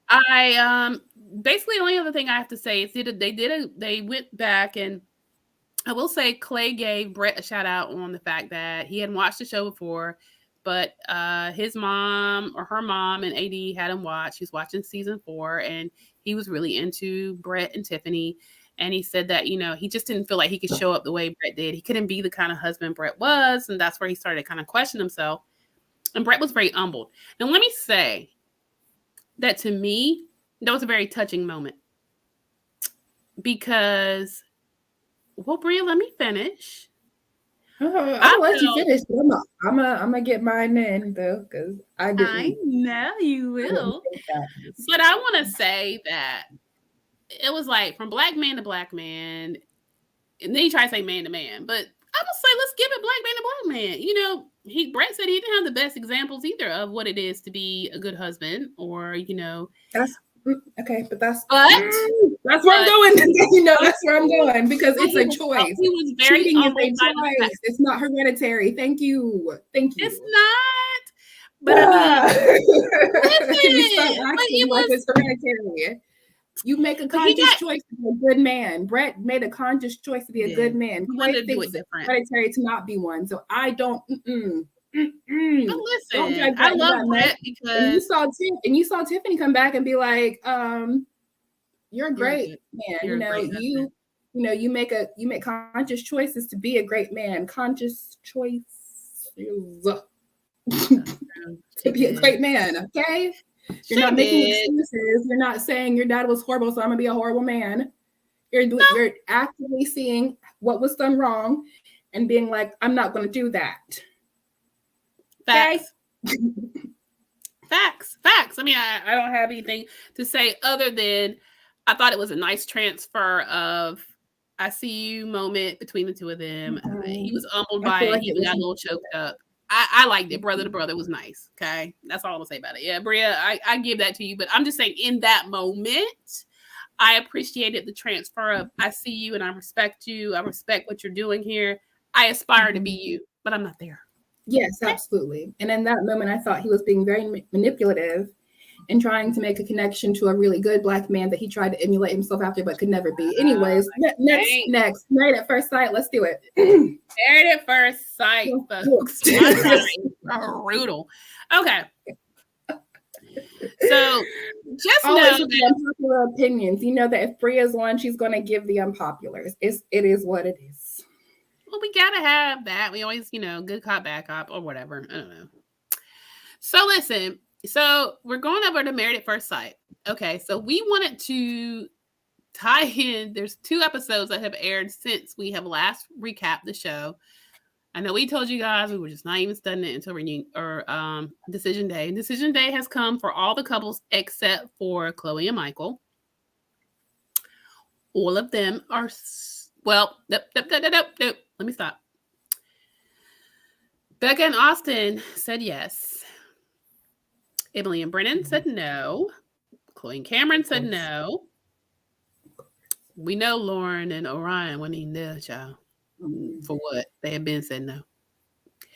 I basically the only other thing I have to say is they went back, and I will say Clay gave Brett a shout out on the fact that he hadn't watched the show before. But his mom or her mom and AD had him watch. He's watching season 4, and he was really into Brett and Tiffany. And he said that, you know, he just didn't feel like he could show up the way Brett did. He couldn't be the kind of husband Brett was. And that's where he started to kind of question himself. And Brett was very humbled. Now, let me say that to me, that was a very touching moment. Because, well, Bria, let me finish. I'll let you finish. I'm gonna get mine in though, because I know you will. But I want to say that it was like from black man to black man, and then you try to say man to man. But I would say let's give it black man to black man. You know, Brett said he didn't have the best examples either of what it is to be a good husband, or you know. That's okay, but that's where I'm going. You know, that's where I'm going because it's a choice. He was very Cheating is a choice. It's not hereditary. Thank you. It's not. But I mean, it's hereditary. You make a conscious choice to be a good man. Brett made a conscious choice to be a good man. Clay thinks it's hereditary to not be one. So I don't. But listen, I love Brett because you saw Tiffany come back and be like, "You're a great man. You make conscious choices to be a great man. Conscious choice to be a great man. Okay, you're not making excuses. You're not saying your dad was horrible, so I'm gonna be a horrible man. You're actively seeing what was done wrong and being like, I'm not going to do that." Facts. Facts. I mean, I don't have anything to say other than I thought it was a nice transfer of I see you moment between the two of them. He was humbled by it. He got a little choked up. I liked it. Brother to brother was nice. Okay. That's all I'm gonna say about it. Yeah, Bria, I give that to you. But I'm just saying in that moment, I appreciated the transfer of I see you and I respect you. I respect what you're doing here. I aspire to be you, but I'm not there. Yes, absolutely. And in that moment, I thought he was being very manipulative and trying to make a connection to a really good Black man that he tried to emulate himself after, but could never be. Anyways, next. Married at First Sight. Let's do it. Married at First Sight, folks. Brutal. Okay. So just always know with the unpopular opinions. You know that if Bria's on, she's going to give the unpopulars. It is what it is. Well, we gotta have that. We always, good cop, bad cop, or whatever. I don't know. So listen. So we're going over to Married at First Sight. Okay, so we wanted to tie in. There's 2 episodes that have aired since we have last recapped the show. I know we told you guys we were just not even studying it until Decision Day. Decision Day has come for all the couples except for Chloe and Michael. All of them are nope. Let me stop. Becca and Austin said yes. Emily and Brennan said no. Chloe and Cameron said no. We know Lauren and Orion weren't even there, child. For what? They had been said no.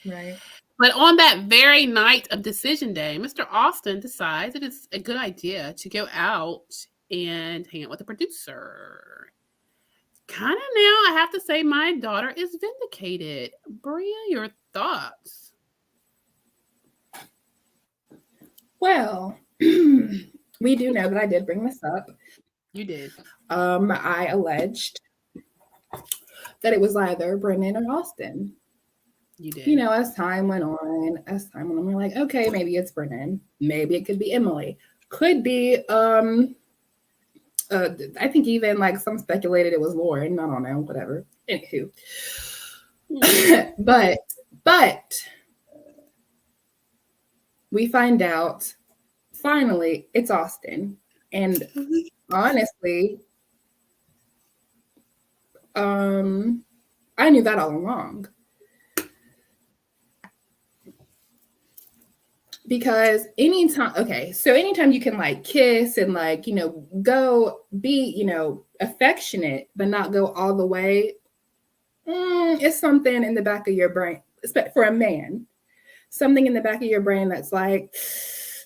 Right. But on that very night of Decision Day, Mr. Austin decides that it's a good idea to go out and hang out with the producer. Kind of now, I have to say my daughter is vindicated. Bria, your thoughts? Well, we do know that I did bring this up. You did. I alleged that it was either Brennan or Austin. You did. As time went on, we're like, okay, maybe it's Brennan. Maybe it could be Emily. Could be, I think even like some speculated it was Lauren. I don't know, whatever. Anywho. but we find out finally it's Austin. And honestly, I knew that all along. Because anytime you can like kiss and like, go be, affectionate, but not go all the way, it's something in the back of your brain, for a man, something in the back of your brain that's like,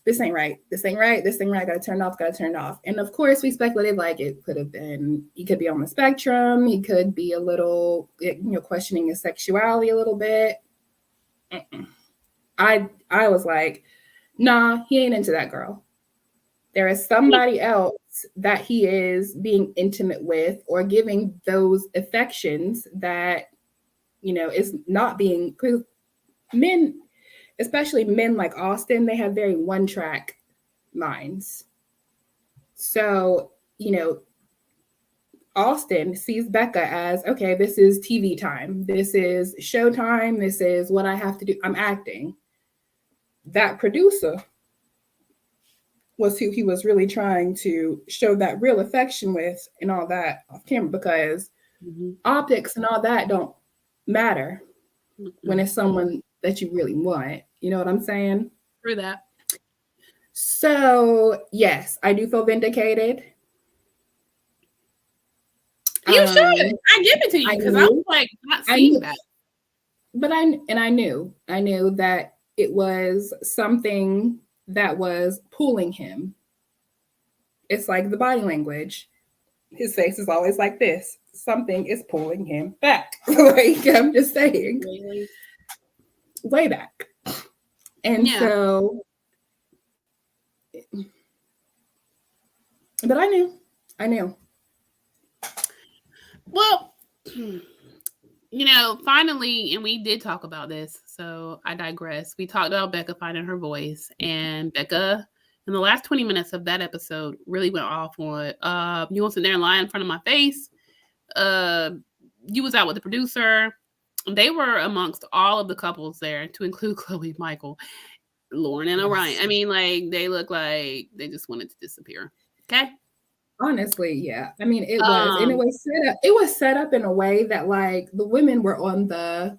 this ain't right, gotta turn it off. And of course we speculated like it could have been, he could be on the spectrum, he could be a little, questioning his sexuality a little bit. I was like, nah, he ain't into that girl. There is somebody else that he is being intimate with or giving those affections that, is not being, men, especially men like Austin, they have very one-track minds. So, Austin sees Becca as, okay, this is TV time. This is showtime. This is what I have to do. I'm acting. That producer was who he was really trying to show that real affection with and all that off camera, because optics and all that don't matter when it's someone that you really want. You know what I'm saying? Through that. So, yes, I do feel vindicated. You should. I give it to you because I was like not seeing that. But I knew that it was something that was pulling him. It's like the body language. His face is always like this. Something is pulling him back. Like, I'm just saying. Really? Way back. And so, but I knew. Well, finally, and we did talk about this, so I digress. We talked about Becca finding her voice, and Becca, in the last 20 minutes of that episode, really went off on, you won't sit there and lie in front of my face. You was out with the producer. They were amongst all of the couples there, to include Chloe, Michael, Lauren, and Orion. I mean, like, they look like they just wanted to disappear. Okay? Honestly, yeah. I mean, it was, and it was set up in a way that like the women were on the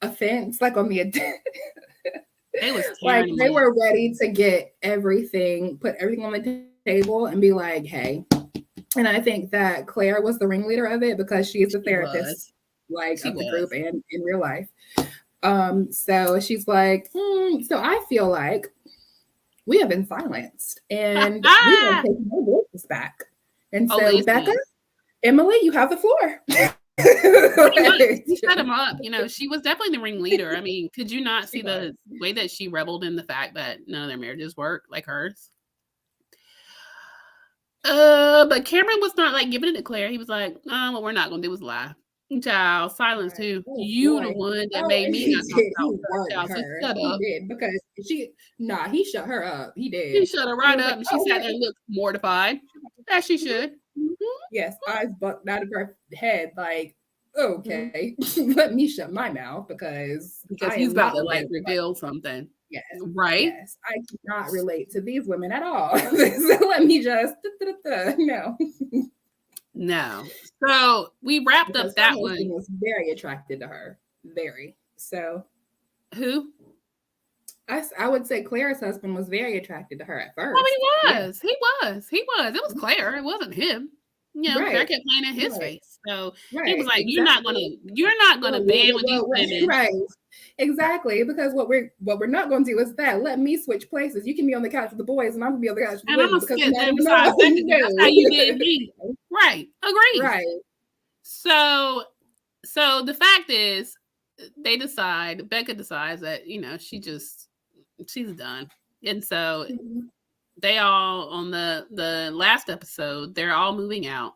offense, like on the they was like they were ready to get everything, put everything on the table and be like, hey, And I think that Claire was the ringleader of it because she is the She therapist, was. She of the was. group and in real life. So she's like, so I feel like we have been silenced and we have taken our voices back. And so, listen. Becca, Emily, you have the floor. She set him up. You know, she was definitely the ringleader. I mean, could you not see the way that she reveled in the fact that none of their marriages worked like hers? But Cameron was not like giving it to Claire. He was like, what we're not gonna do is lie. Child, silence too. Oh, You the boy. one that made me not talk about her. Child, so shut He up. did because he shut her up. He did. He shut her right was up, like, and she sat there and looked mortified, as she should. Yes, eyes bucked out of her head, like, okay, let me shut my mouth because he's about to like reveal something. Yes, right. Yes, I cannot relate to these women at all. So let me just no. So we wrapped because up that her one. husband was very attracted to her, very. So who? I would say Claire's husband was very attracted to her at first. Oh, he was. Yeah. He was. It was Claire. It wasn't him. You know, Claire kept playing in his face. So he was like, "You're not gonna band with these women." Right. Exactly. Because what we're not gonna do is that. Let me switch places. You can be on the couch with the boys, and I'm gonna be on the couch with the women. I'm gonna skip them beside That's how you did me. Right. Agreed. Right. So the fact is, Becca decides that, you know, she's done. And so they all, on the last episode, they're all moving out.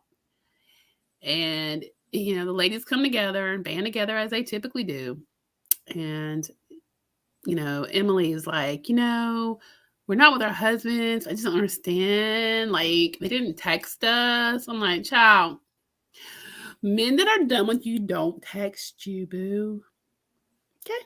And, you know, the ladies come together and band together as they typically do. And, you know, Emily is like, you know, we're not with our husbands. I just don't understand. Like, they didn't text us. I'm like, child, men that are done with you don't text you, boo. Okay.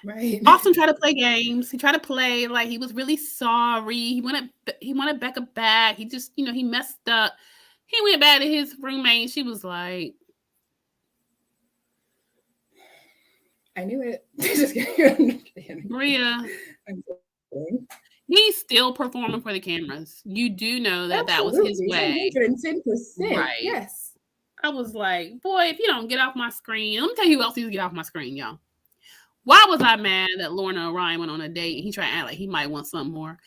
Right. Austin tried to play games. He tried to play like he was really sorry. He wanted Becca back. He just, you know, he messed up. He went back to his roommate. She was like, I knew it. Just kidding. Maria, he's still performing for the cameras. You do know that that was his way. 110%. Right. Yes. I was like, boy, if you don't get off my screen, let me tell you who else needs to get off my screen, y'all. Why was I mad that Lorna Orion went on a date and he tried to act like he might want something more?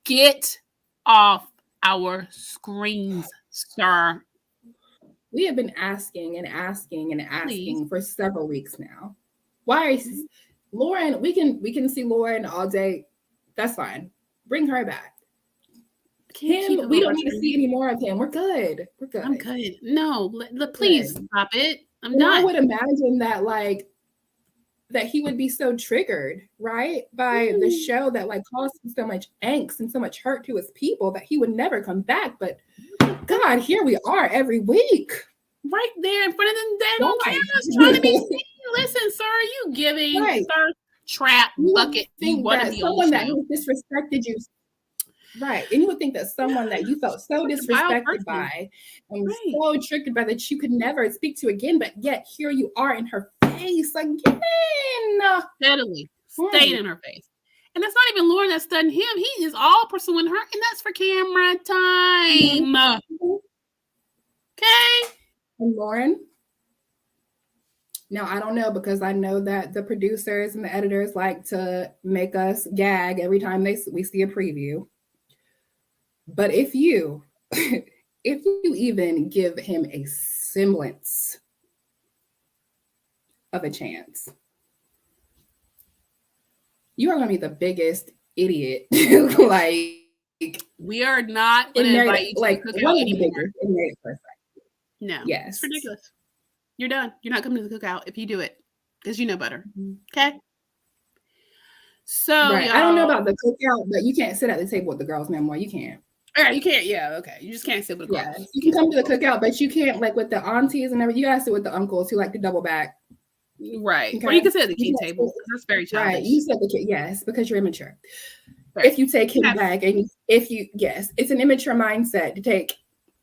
Get off our screens, sir. We have been asking Please. for several weeks now. Why is Lauren? We can see Lauren all day. That's fine. Bring her back. Him, we don't need to see any more of him. We're good. I'm good. No, please stop it. I'm done. I would imagine that that he would be so triggered, right, by the show that like caused him so much angst and so much hurt to his people that he would never come back. But God, here we are every week. Right there in front of them dead on cameras trying to be seen. Listen, sir, you giving thirst trap bucket. You want to be someone that disrespected you. Right. And you would think that someone that you felt so disrespected by and was so triggered by that you could never speak to again, but yet here you are in her face again. Steadily. Staying in her face. And that's not even Lauren that's studying him. He is all pursuing her, and that's for camera time. Mm-hmm. Okay. And Lauren? Now, I don't know, because I know that the producers and the editors like to make us gag every time we see a preview. But if you even give him a semblance of a chance, you are going to be the biggest idiot. We are not going to invite you to the cookout anymore. No. Yes. It's ridiculous. You're done. You're not coming to the cookout if you do it, because you know better. Okay? So, I don't know about the cookout, but you can't sit at the table with the girls no more. You can't. All right, you can't. Yeah, okay. You just can't sit with the girls. Yeah, you can come to the cookout, but you can't, like, with the aunties and everything. You gotta sit with the uncles who like to double back. Right. Okay. Or you can sit at the kid table. That's very childish. Right. You sit at the kid, yes, because you're immature. Right. If you take him back, and it's an immature mindset to take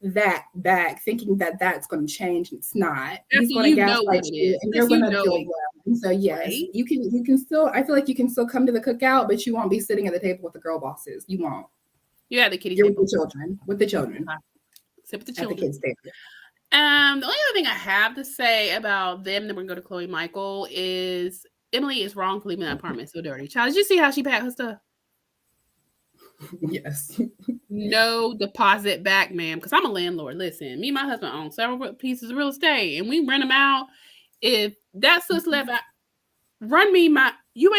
that back, thinking that that's going to change. It's not. He's going to gaslight you, and you're going to feel well. And so, yes, you can still. I feel like you can still come to the cookout, but you won't be sitting at the table with the girl bosses. You won't. You had the kiddie You're with table. the children. With the children. Sit with the At the children. kids' table. The only other thing I have to say about them, then we're going to go to Chloe Michael, is Emily is wrong for leaving that apartment so dirty. Child, did you see how she packed her stuff? Yes. No deposit back, ma'am. Because I'm a landlord. Listen, me and my husband own several pieces of real estate, and we rent them out. If that sis left, run me my. You're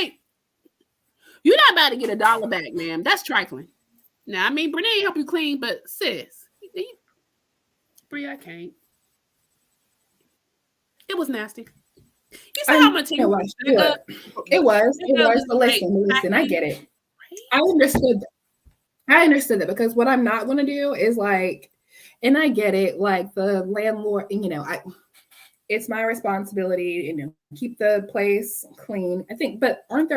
not about to get $1 back, ma'am. That's trifling. Now, I mean, Brene help you clean, but sis, Brie, I can't. It was nasty. You said how much it was. It was. But listen, I get it. I understood that because what I'm not going to do is like, and I get it, like the landlord, it's my responsibility, keep the place clean. I think, but aren't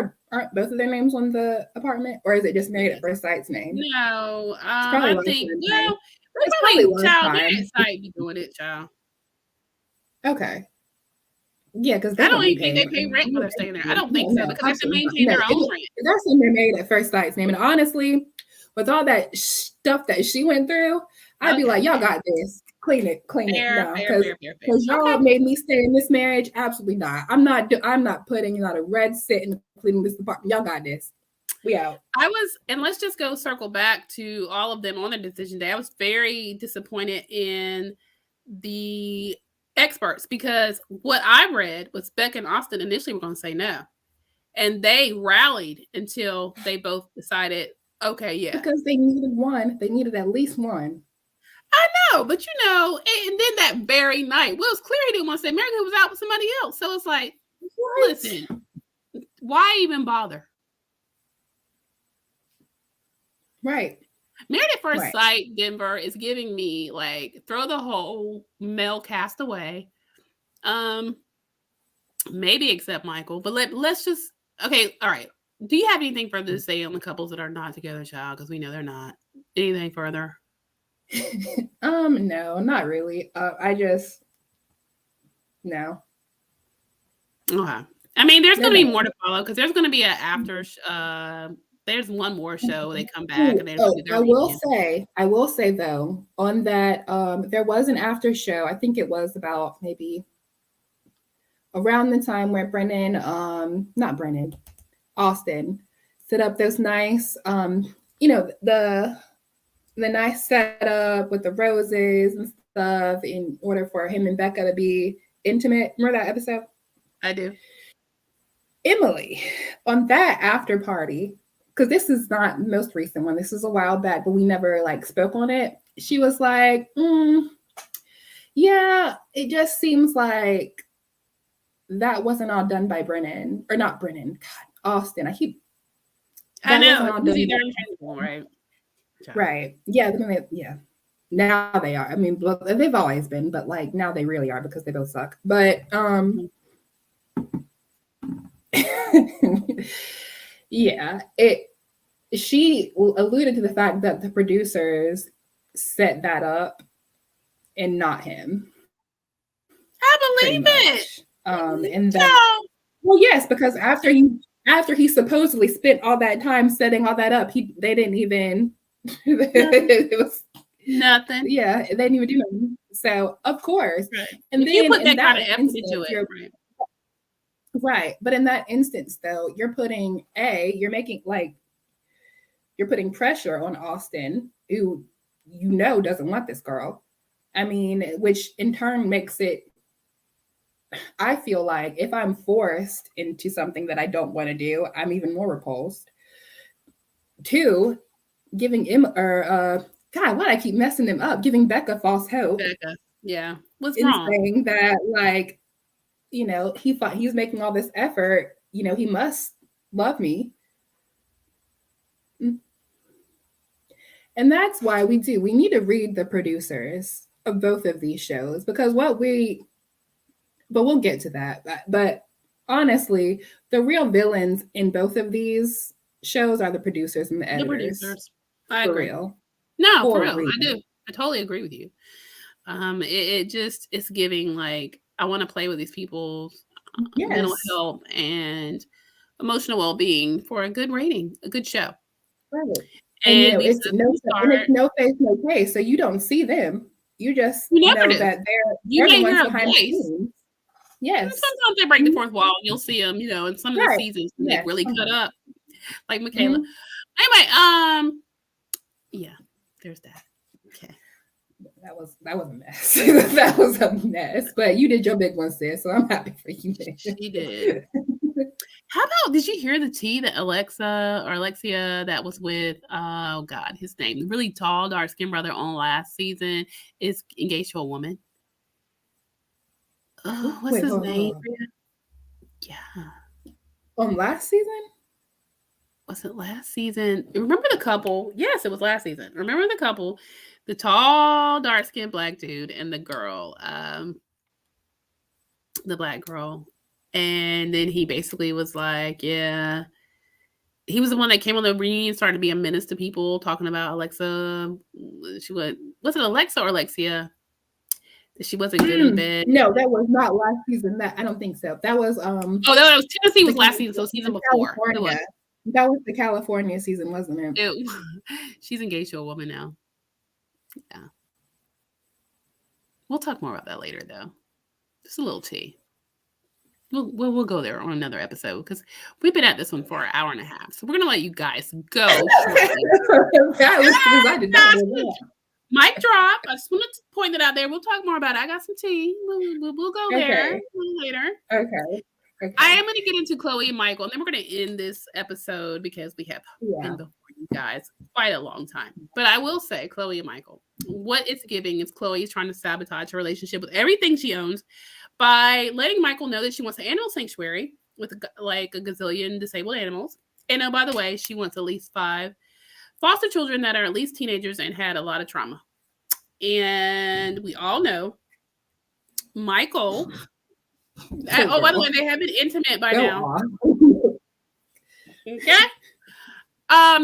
both of their names on the apartment, or is it just Married at First Sight's name? No, I think it's probably child. Married at Sight be doing it, child. Okay. Yeah, because I don't even think they pay rent when they're staying there. I don't think so because they have to maintain their own rent. That's when they're Married at First Sight's name. And honestly, with all that stuff that she went through, I'd be like, y'all got this. Clean it now. Because y'all made me stay in this marriage. Absolutely not. I'm not putting a red sit and cleaning this apartment. Y'all got this. We out. And let's just go circle back to all of them on their decision day. I was very disappointed in the experts because what I read was Beck and Austin initially were going to say no. And they rallied until they both decided, okay, yeah. Because they needed one. They needed at least one. I know, but and then that very night, well, it's clear he didn't want to say Mary was out with somebody else. So it's like, listen, why even bother? Right. Married at First Sight, Denver is giving me like throw the whole male cast away. Maybe except Michael, but let's just okay. All right. Do you have anything further to say on the couples that are not together, child? Because we know they're not. Anything further? No, not really. No. Okay. I mean, there's going to be more to follow because there's going to be an after. There's one more show. They come back and I will say though, on that, there was an after show. I think it was about maybe around the time where Austin set up this nice, the nice setup with the roses and stuff in order for him and Becca to be intimate. Remember that episode? I do. Emily, on that after party, because this is not the most recent one, this is a while back, but we never spoke on it. She was like, yeah, it just seems like that wasn't all done by Brennan, or not Brennan, God, Austin. I know. Right. Right. Yeah. Yeah. Now they are. I mean, they've always been, but now they really are because they both suck. But yeah, she alluded to the fact that the producers set that up and not him. I believe it. And that, well, yes, because after he supposedly spent all that time setting all that up, they didn't even. It was nothing. Yeah, they didn't even do nothing. So of course, and then you put that kind of effort into it, right? But in that instance, though, you're putting pressure on Austin, who doesn't want this girl. I mean, which in turn makes it. I feel like if I'm forced into something that I don't want to do, I'm even more repulsed. 2, giving him God, why do I keep messing them up? Giving Becca false hope. Becca, yeah, what's wrong? Saying that, he thought he's making all this effort. He must love me, and that's why we need to read the producers of both of these shows because but we'll get to that. But honestly, the real villains in both of these shows are the producers and the editors. The producers. I agree. Real. No, for real. I do. I totally agree with you. It's giving I want to play with these people's mental health and emotional well-being for a good rating, a good show. Right. And And we it's said from the start, no face, no case. So you don't see them. You just you never know do. that You they're the may ones hear a behind the voice. scenes. Yes. Sometimes they break the Mhm. fourth wall. You'll see them, in some of the Right. seasons when they Yes. really cut Sometimes. up, like Michaela. Mhm. Anyway, yeah, there's that. Okay. That was a mess. That was a mess. But you did your big one, sis. So I'm happy for you. She did. How about, did you hear the tea that Alexia that was with, oh God, his name, the really tall, dark skinned brother on last season is engaged to a woman? Oh, what's Wait, his hold name? on. Yeah. Last season? Was it last season? Remember the couple? Yes, it was last season. Remember the couple? The tall, dark skinned black dude and the girl, the black girl. And then he basically was like, yeah. He was the one that came on the reunion, started to be a menace to people, talking about Alexa. Was it Alexa or Alexia? That she wasn't good in bed. No, that was not last season. That I don't think so. That was Oh, that was Tennessee was last season, so season before. California. That was the California season, wasn't it? She's engaged to a woman now. Yeah. We'll talk more about that later, though. Just a little tea. We'll go there on another episode because we've been at this one for an hour and a half. So we're gonna let you guys go. I did not know that. Mic drop. I just wanted to point it out there. We'll talk more about it. I got some tea. We'll go there a little later. Okay. I am going to get into Chloe and Michael, and then we're going to end this episode because we have been before you guys quite a long time. But I will say, Chloe and Michael, what it's giving is Chloe is trying to sabotage her relationship with everything she owns by letting Michael know that she wants an animal sanctuary with like a gazillion disabled animals. And oh, by the way, she wants at least 5 foster children that are at least teenagers and had a lot of trauma. And we all know Michael. Oh, by the way, they have been intimate by now. Okay.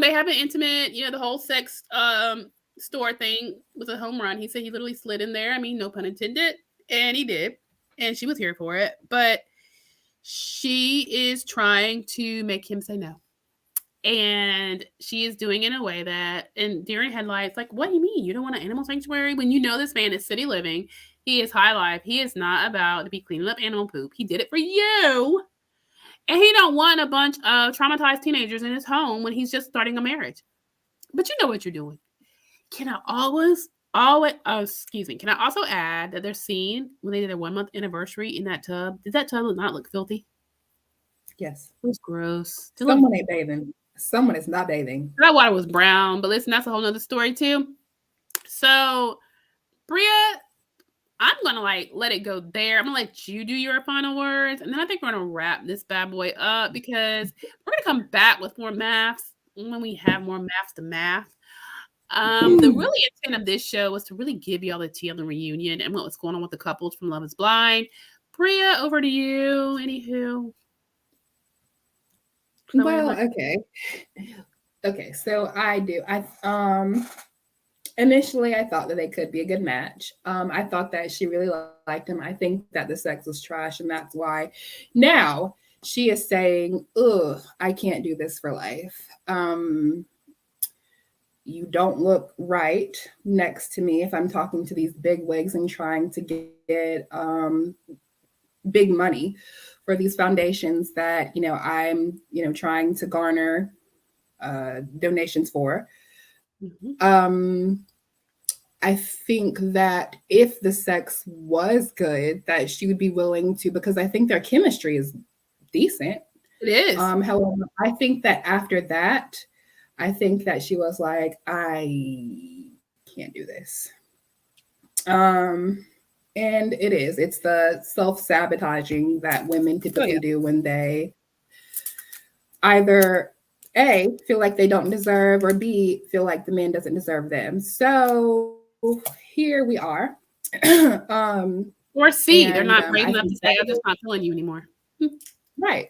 They have been intimate. The whole sex store thing was a home run. He said he literally slid in there. I mean, no pun intended. And he did. And she was here for it. But she is trying to make him say no. And she is doing it in a way that, and during headlights, like, what do you mean? You don't want an animal sanctuary? When you know this man is city living, he is high life. He is not about to be cleaning up animal poop. He did it for you. And he don't want a bunch of traumatized teenagers in his home when he's just starting a marriage. But you know what you're doing. Can I also add that their scene when they did their 1 month anniversary in that tub, did that tub not look filthy? Yes. It was gross. Someone ain't bathing. Someone is not bathing. That water was brown, but listen, that's a whole nother story too. So, Bria, I'm gonna let it go there. I'm gonna let you do your final words, and then I think we're gonna wrap this bad boy up because we're gonna come back with more MAFS when we have more MAFS to math. The really intent of this show was to really give you all the tea on the reunion and what was going on with the couples from Love Is Blind. Bria, over to you. Anywho. Well, okay. So initially I thought that they could be a good match. I thought that she really liked him. I think that the sex was trash, and that's why now she is saying, "Ugh, I can't do this for life. You don't look right next to me if I'm talking to these big wigs and trying to get big money for these foundations that I'm trying to garner donations for." Mm-hmm. I think that if the sex was good, that she would be willing to, because I think their chemistry is decent. It is. However, I think that after that, I think that she was like, I can't do this. And it's the self-sabotaging that women typically do when they either A, feel like they don't deserve, or B, feel like the man doesn't deserve them. So here we are. Or C, they're not brave enough to say, I'm just not feeling you anymore. Right.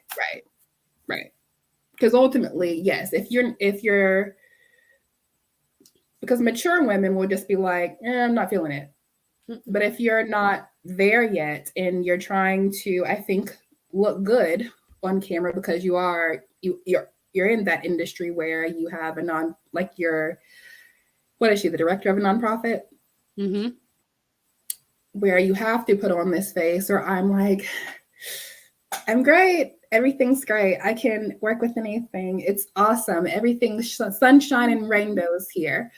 Because ultimately, yes, if you're because mature women will just be like, I'm not feeling it. But if you're not there yet and you're trying to, I think, look good on camera because you're you're in that industry where you have what is she, the director of a nonprofit? Mm-hmm. Where you have to put on this face, or I'm like, I'm great. Everything's great. I can work with anything. It's awesome. Everything's sunshine and rainbows here.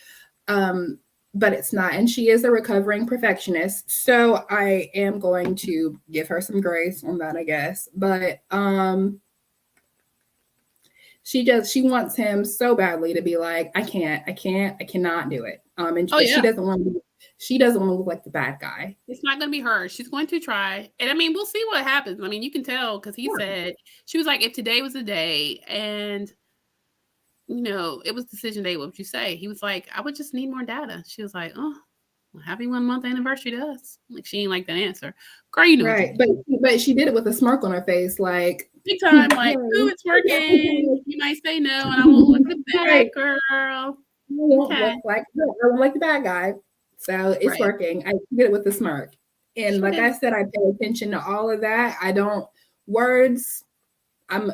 But it's not. And she is a recovering perfectionist. So I am going to give her some grace on that, I guess. But she wants him so badly to be like, I cannot do it. And Oh, yeah. she doesn't want to look like the bad guy. It's not going to be her. She's going to try. And I mean, we'll see what happens. I mean, you can tell because he said, she was like, if today was the day and, you know, it was decision day, what would you say? He was like, I would just need more data. She was like, oh, well, happy 1 month anniversary to us. Like, she ain't like that answer. Girl, you know. Right. But she did it with a smirk on her face, like, big time, like, ooh, it's working. You might say no, and I won't look the bad girl. I won't look like the bad guy. So it's working. I did it with a smirk. And like I said, I pay attention to all of that. I don't words. I'm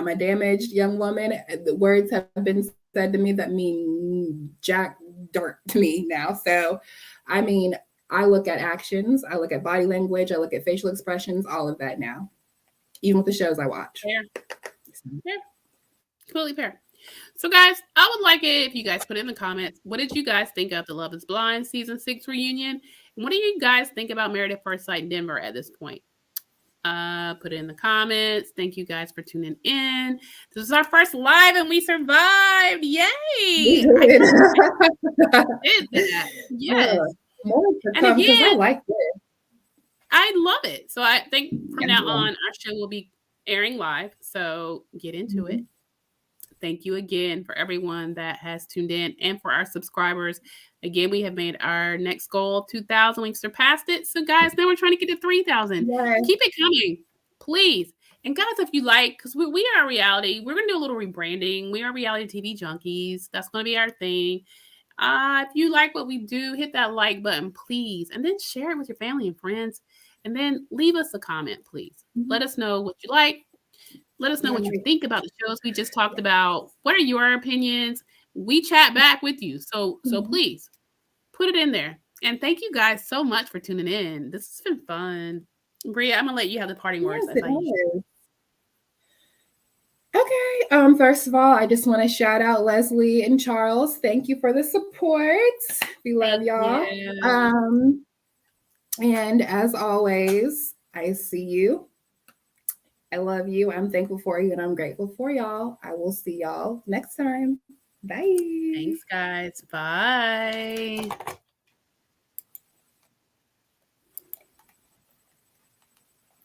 a damaged young woman. The words have been said to me that mean jack dirt to me now. So, I mean, I look at actions, I look at body language, I look at facial expressions, all of that now, even with the shows I watch. Fair. Completely fair. So, guys, I would like it if you guys put in the comments, what did you guys think of the Love is Blind season 6 reunion? And what do you guys think about Married at First Sight Denver at this point? Put it in the comments. Thank you guys for tuning in. This is our first live and we survived. Yay! I did that. Yes. And again, I like it. I love it. So I think from now on, our show will be airing live. So get into it. Thank you again for everyone that has tuned in and for our subscribers. Again, we have made our next goal of 2,000. We've surpassed it. So, guys, now we're trying to get to 3,000. Yes. Keep it coming, please. And, guys, if you like, because we are reality, we're going to do a little rebranding. We are reality TV junkies. That's going to be our thing. If you like what we do, hit that like button, please. And then share it with your family and friends. And then leave us a comment, please. Let us know what you like. Let us know what you think about the shows we just talked about. What are your opinions? We chat back with you. So please put it in there. And thank you guys so much for tuning in. This has been fun. Bria, I'm going to let you have the parting words. Okay. First of all, I just want to shout out Leslie and Charles. Thank you for the support. We love y'all. And as always, I see you. I love you. I'm thankful for you and I'm grateful for y'all. I will see y'all next time. Bye. Thanks, guys. Bye.